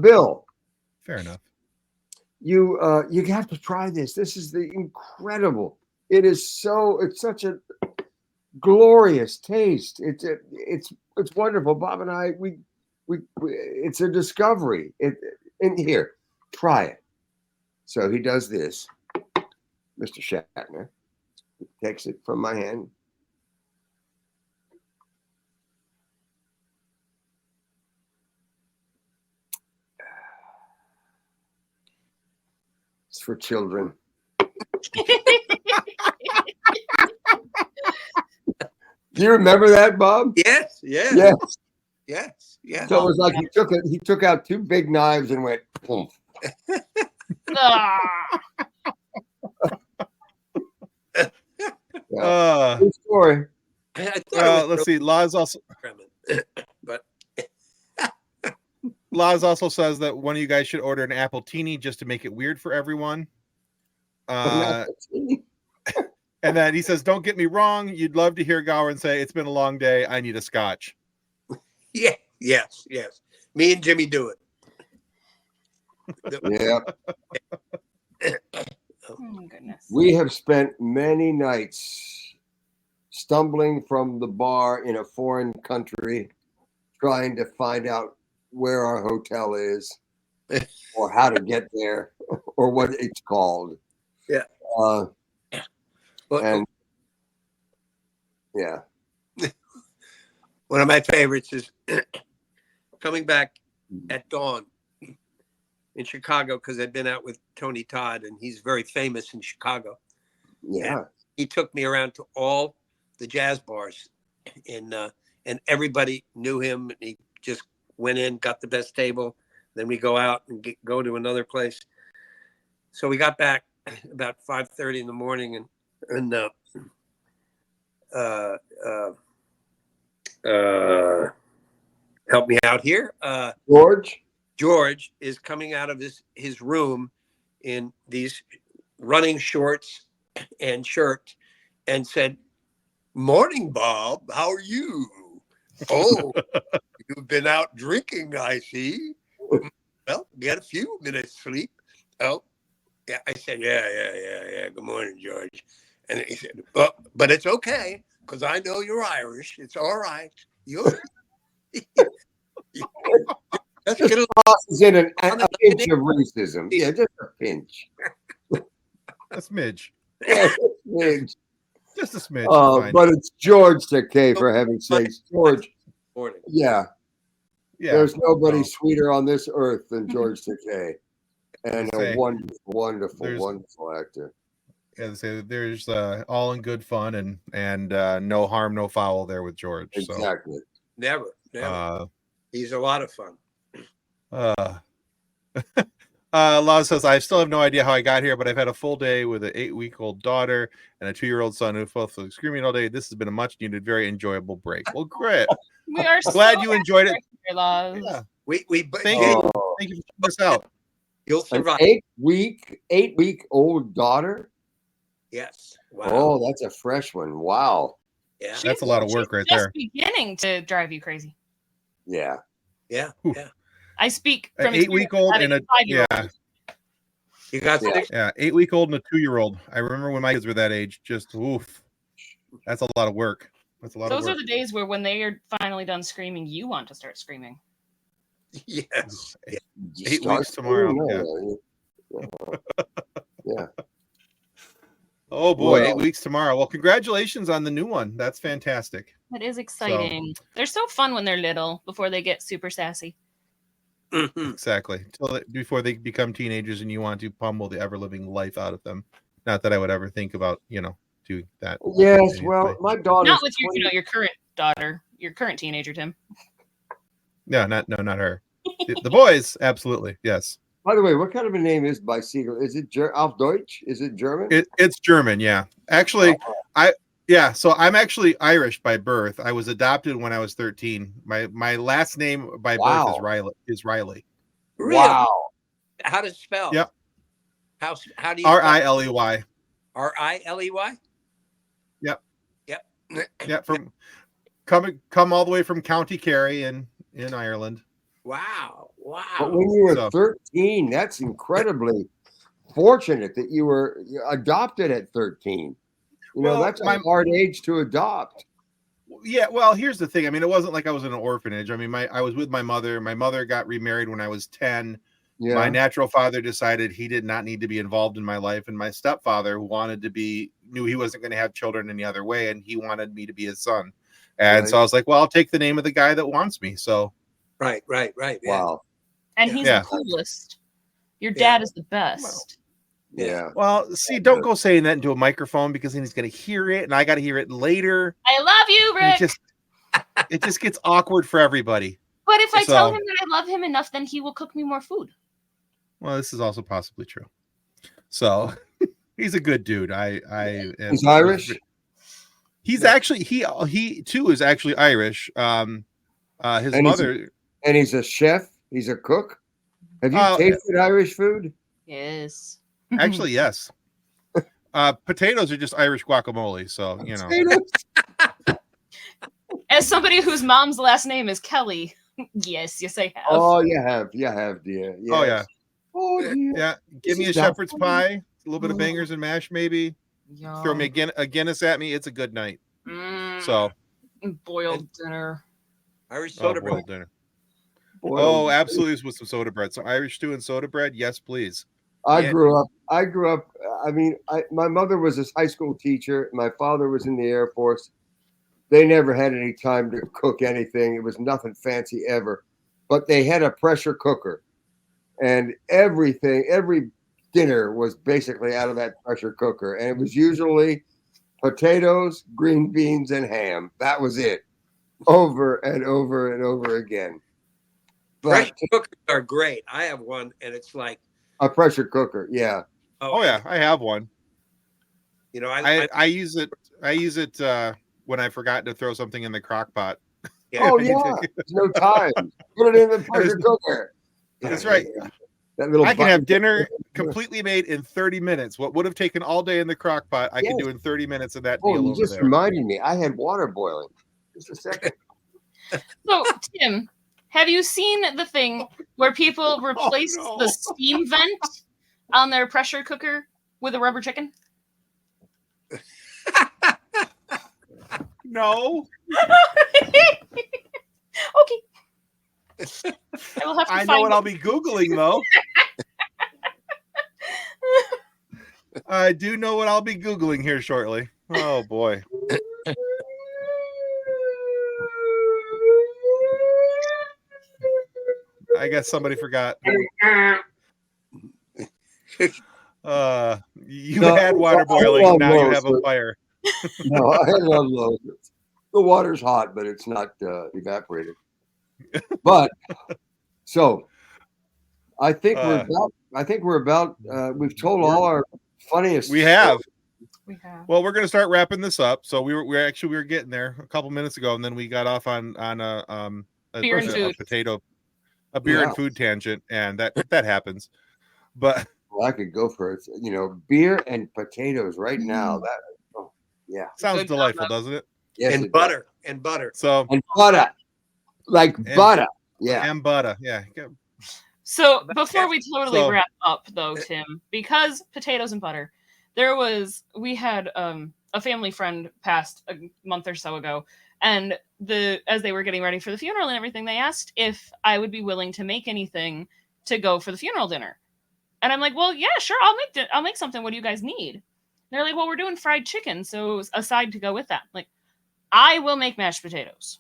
[SPEAKER 3] Bill.
[SPEAKER 1] Fair enough.
[SPEAKER 3] You have to try this. This is incredible. It's such a glorious taste. It's wonderful. Bob and I, we it's a discovery. And here, try it. So he does this. Mr. Shatner takes it from my hand. It's for children. Do you remember that, Bob?
[SPEAKER 4] Yes.
[SPEAKER 3] So it was like he took out two big knives and went boom. Good story.
[SPEAKER 1] Let's see. Laz also
[SPEAKER 4] but
[SPEAKER 1] Laz also says that one of you guys should order an appletini just to make it weird for everyone. And then he says, "Don't get me wrong. You'd love to hear Gowron say it's been a long day. I need a scotch."
[SPEAKER 4] Yeah. Yes. Me and Jimmy do it.
[SPEAKER 3] Yeah.
[SPEAKER 2] Oh my goodness.
[SPEAKER 3] We have spent many nights stumbling from the bar in a foreign country, trying to find out where our hotel is, or how to get there, or what it's called.
[SPEAKER 4] Yeah.
[SPEAKER 3] And yeah.
[SPEAKER 4] One of my favorites is coming back at dawn in Chicago, because I'd been out with Tony Todd, and he's very famous in Chicago.
[SPEAKER 3] Yeah.
[SPEAKER 4] And he took me around to all the jazz bars, and everybody knew him. And he just went in, got the best table. Then we go out and go to another place. So we got back about 5:30 in the morning, and help me out here. George is coming out of his room in these running shorts and shirt, and said, "Morning, Bob. How are you? Oh, you've been out drinking, I see. Well, get a few minutes sleep." Oh, yeah. I said, yeah. Good morning, George. And he said, "Well, but it's okay, because I know you're Irish. It's all right. You let's get a
[SPEAKER 3] Is in a pinch of racism. Yeah, just a pinch.
[SPEAKER 1] A smidge.
[SPEAKER 3] Yeah, just a pinch.
[SPEAKER 1] Just a smidge. Fine.
[SPEAKER 3] But it's George Takei, for heaven's sakes. George.
[SPEAKER 4] morning.
[SPEAKER 3] Yeah.
[SPEAKER 1] Yeah.
[SPEAKER 3] There's nobody sweeter on this earth than George Takei. And
[SPEAKER 1] Say,
[SPEAKER 3] a wonderful actor.
[SPEAKER 1] Yeah, say there's all in good fun and no harm, no foul there with George.
[SPEAKER 3] Exactly.
[SPEAKER 1] So.
[SPEAKER 4] Never. He's a lot of fun.
[SPEAKER 1] Law says, I still have no idea how I got here, but I've had a full day with an 8-week-old daughter and a 2-year-old son who both screaming all day. This has been a much needed, very enjoyable break. Well, great.
[SPEAKER 2] We are
[SPEAKER 1] glad you enjoyed it.
[SPEAKER 2] Yeah.
[SPEAKER 1] Thank you. Thank you for checking us out.
[SPEAKER 4] You'll survive.
[SPEAKER 3] An 8-week-old daughter?
[SPEAKER 4] Yes. Wow.
[SPEAKER 3] Oh, that's a fresh one. Wow.
[SPEAKER 4] Yeah.
[SPEAKER 1] That's a lot of work right there.
[SPEAKER 2] Beginning to drive you crazy.
[SPEAKER 3] Yeah.
[SPEAKER 4] Yeah.
[SPEAKER 1] Ooh.
[SPEAKER 4] Yeah.
[SPEAKER 2] I speak
[SPEAKER 1] An
[SPEAKER 2] from
[SPEAKER 1] 8-week-old and a
[SPEAKER 2] 5-year-old.
[SPEAKER 4] You got
[SPEAKER 1] 8-week-old and a 2-year-old. I remember when my kids were that age. Just oof. That's a lot of work. That's a lot of work.
[SPEAKER 2] Those are the days where when they are finally done screaming, you want to start screaming.
[SPEAKER 4] Yes.
[SPEAKER 1] 8 weeks tomorrow.
[SPEAKER 3] Yeah.
[SPEAKER 1] Oh boy,
[SPEAKER 3] Well,
[SPEAKER 1] 8 weeks tomorrow. Well, congratulations on the new one. That's fantastic.
[SPEAKER 2] That is exciting. They're so fun when they're little before they get super sassy.
[SPEAKER 4] Mm-hmm.
[SPEAKER 1] Exactly. Before they become teenagers and you want to pummel the ever-living life out of them. Not that I would ever think about, doing that.
[SPEAKER 3] Yes, well, my daughter.
[SPEAKER 2] Not with your current daughter, your current teenager, Tim.
[SPEAKER 1] No, not her. The boys, absolutely, yes.
[SPEAKER 3] By the way, what kind of a name is Bicycle? Is it auf Deutsch? Is it German?
[SPEAKER 1] It's German, yeah. Actually, so I'm actually Irish by birth. I was adopted when I was 13. My last name by birth is Riley.
[SPEAKER 4] Really?
[SPEAKER 3] Wow.
[SPEAKER 4] How does it spell?
[SPEAKER 1] Yep.
[SPEAKER 4] How do you
[SPEAKER 1] Riley?
[SPEAKER 4] Riley?
[SPEAKER 1] Yep.
[SPEAKER 4] Yep.
[SPEAKER 1] Yeah, from come all the way from County Kerry in Ireland.
[SPEAKER 4] Wow.
[SPEAKER 3] But when you were 13, that's incredibly fortunate that you were adopted at 13. That's a hard age to adopt.
[SPEAKER 1] Yeah, well, here's the thing. I mean, it wasn't like I was in an orphanage. I mean, I was with my mother. My mother got remarried when I was 10. Yeah. My natural father decided he did not need to be involved in my life. And my stepfather, who knew he wasn't going to have children any other way. And he wanted me to be his son. And so I was like, well, I'll take the name of the guy that wants me. So.
[SPEAKER 4] Right. Yeah.
[SPEAKER 3] Wow.
[SPEAKER 2] And he's the coolest. Your dad is the best.
[SPEAKER 3] Yeah.
[SPEAKER 1] Well, see, don't go saying that into a microphone because then he's going to hear it and I got to hear it later.
[SPEAKER 2] I love you, Rick.
[SPEAKER 1] It just gets awkward for everybody.
[SPEAKER 2] But if I tell him that I love him enough, then he will cook me more food.
[SPEAKER 1] Well, this is also possibly true. So he's a good dude.
[SPEAKER 3] He's Irish.
[SPEAKER 1] He's actually he too is actually Irish. His mother,
[SPEAKER 3] and he's a chef. He's a cook. Have you tasted Irish food?
[SPEAKER 2] Yes.
[SPEAKER 1] Actually, yes. Potatoes are just Irish guacamole, so
[SPEAKER 3] As
[SPEAKER 2] somebody whose mom's last name is Kelly, yes, I have.
[SPEAKER 3] Oh, you have, dear. Yes.
[SPEAKER 1] Oh yeah.
[SPEAKER 3] Oh dear.
[SPEAKER 1] Yeah. Give me a shepherd's pie, a little bit of bangers and mash, maybe.
[SPEAKER 2] Yum.
[SPEAKER 1] Throw me a Guinness at me. It's a good night. So.
[SPEAKER 2] Boiled dinner.
[SPEAKER 4] Irish soda bread.
[SPEAKER 1] Boiled dinner. Oh, absolutely, with some soda bread. So Irish stew and soda bread, yes, please.
[SPEAKER 3] I grew up. I mean, my mother was a high school teacher. My father was in the Air Force. They never had any time to cook anything. It was nothing fancy ever, but they had a pressure cooker, and every dinner was basically out of that pressure cooker, and it was usually potatoes, green beans, and ham. That was it, over and over and over again. But
[SPEAKER 4] pressure cookers are great. I have one, and it's like
[SPEAKER 3] a pressure cooker. Yeah.
[SPEAKER 1] Oh yeah, I have one.
[SPEAKER 4] I
[SPEAKER 1] use it. I use it when I forgot to throw something in the crock pot.
[SPEAKER 3] Yeah. Oh yeah. There's no time. Put it in the pressure cooker.
[SPEAKER 1] That's right. I can have dinner completely made in 30 minutes. What would have taken all day in the crock pot, I can do in 30 minutes of that deal.
[SPEAKER 3] You just reminded me. I had water boiling. Just a second.
[SPEAKER 2] So, Tim, have you seen the thing where people replace the steam vent on their pressure cooker with a rubber chicken?
[SPEAKER 1] No.
[SPEAKER 2] Okay. I will have to
[SPEAKER 1] I
[SPEAKER 2] find
[SPEAKER 1] know what
[SPEAKER 2] it.
[SPEAKER 1] I'll be Googling, though. I do know what I'll be Googling here shortly. Oh, boy. I guess somebody forgot. You
[SPEAKER 3] No,
[SPEAKER 1] had water
[SPEAKER 3] I
[SPEAKER 1] boiling.
[SPEAKER 3] love
[SPEAKER 1] Now you
[SPEAKER 3] those,
[SPEAKER 1] have a
[SPEAKER 3] but-
[SPEAKER 1] fire.
[SPEAKER 3] No, I love those. The water's hot, but it's not evaporated. But so I think we're about. We've told all our funniest.
[SPEAKER 1] We have.
[SPEAKER 2] We have.
[SPEAKER 1] Well, we're going to start wrapping this up. So we were getting there a couple minutes ago, and then we got off on a
[SPEAKER 2] Beer and food.
[SPEAKER 1] a beer and food tangent, and that happens. But
[SPEAKER 3] Well, I could go for it. Beer and potatoes right now. That yeah,
[SPEAKER 1] sounds
[SPEAKER 2] Good
[SPEAKER 1] delightful,
[SPEAKER 2] combo.
[SPEAKER 1] doesn't it?
[SPEAKER 3] yes,
[SPEAKER 4] And
[SPEAKER 3] it
[SPEAKER 4] butter. And butter.
[SPEAKER 1] So
[SPEAKER 3] does. And butter, like butter. Yeah.
[SPEAKER 1] and butter, yeah.
[SPEAKER 2] So before we totally
[SPEAKER 1] So-
[SPEAKER 2] wrap up, though, Tim, because potatoes and butter, we had a family friend passed a month or so ago, and as they were getting ready for the funeral and everything, they asked if I would be willing to make anything to go for the funeral dinner, and I'm like, well, yeah, sure, I'll make something. What do you guys need? And they're like, well, we're doing fried chicken, so a side to go with that. I'm like, I will make mashed potatoes.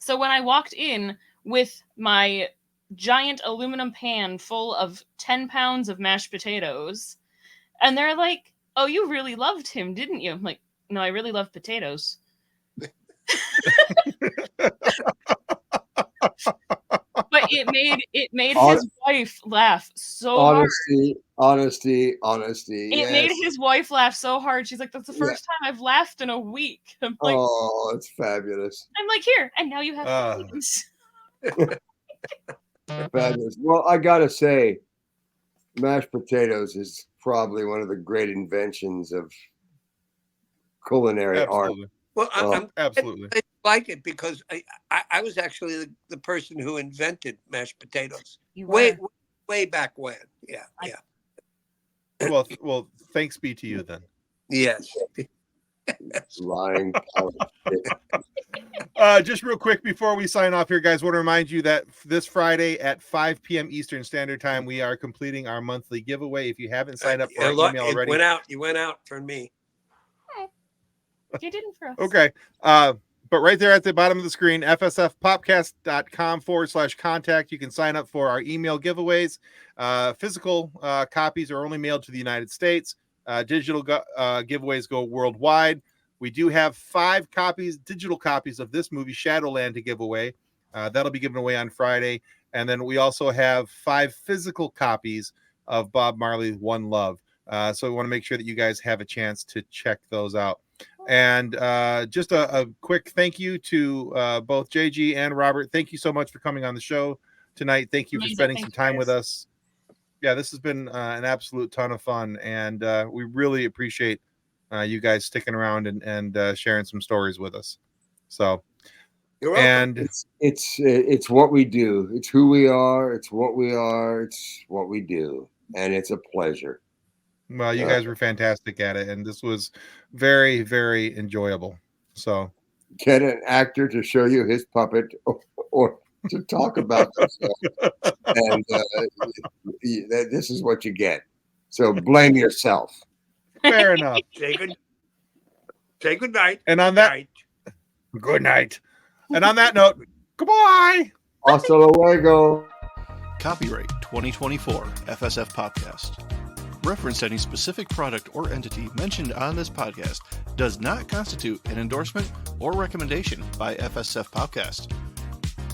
[SPEAKER 2] So when I walked in with my giant aluminum pan full of 10 pounds of mashed potatoes, and they're like, oh, you really loved him, didn't you? I'm like, no, I really love potatoes. But it made his wife laugh so hard.
[SPEAKER 3] Honesty.
[SPEAKER 2] It
[SPEAKER 3] Yes.
[SPEAKER 2] made his wife laugh so hard. She's like, that's the first time I've laughed in a week. I'm like,
[SPEAKER 3] Oh, it's fabulous.
[SPEAKER 2] here, and now you have potatoes.
[SPEAKER 3] Fabulous. Well, I gotta say, mashed potatoes is probably one of the great inventions of culinary art.
[SPEAKER 1] Absolutely.
[SPEAKER 4] Well, I'm
[SPEAKER 1] Absolutely.
[SPEAKER 4] I like it because I was actually the person who invented mashed potatoes.
[SPEAKER 2] You
[SPEAKER 4] Way back when. Yeah.
[SPEAKER 1] Well, thanks be to you then.
[SPEAKER 4] Yes.
[SPEAKER 3] Lying.
[SPEAKER 1] Just real quick before we sign off here, guys, want to remind you that this Friday at 5 p.m. Eastern Standard Time, we are completing our monthly giveaway. If you haven't signed up for our email already,
[SPEAKER 4] You went out for me.
[SPEAKER 2] You didn't for us.
[SPEAKER 1] Okay. But right there at the bottom of the screen, fsfpopcast.com/contact. You can sign up for our email giveaways. Physical copies are only mailed to the United States. Digital giveaways go worldwide. We do have 5 digital copies of this movie, Shadowland, to give away. That'll be given away on Friday. And then we also have 5 physical copies of Bob Marley, One Love. So we want to make sure that you guys have a chance to check those out. And just a quick thank you to both JG and Robert. Thank you so much for coming on the show tonight. Thank you for spending some time with us. Yeah, this has been an absolute ton of fun, and we really appreciate you guys sticking around and sharing some stories with us. So,
[SPEAKER 4] You're welcome.
[SPEAKER 1] and
[SPEAKER 3] it's what we do. It's who we are. It's what we are. It's what we do, and it's a pleasure.
[SPEAKER 1] well, you guys were fantastic at it, and this was very, very enjoyable. So,
[SPEAKER 3] Get an actor to show you his puppet or to talk about this stuff. And this is what you get. So blame yourself.
[SPEAKER 1] fair enough.
[SPEAKER 4] Say good night.
[SPEAKER 1] And on that, good night. And on that note, goodbye.
[SPEAKER 3] Hasta luego.
[SPEAKER 6] Copyright 2024 FSF PopCast. Reference to any specific product or entity mentioned on this podcast does not constitute an endorsement or recommendation by FSF PopCast.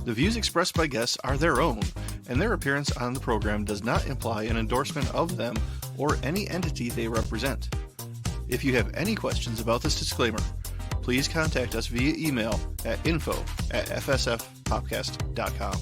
[SPEAKER 6] The views expressed by guests are their own, and their appearance on the program does not imply an endorsement of them or any entity they represent. If you have any questions about this disclaimer, please contact us via email at info@fsfpopcast.com.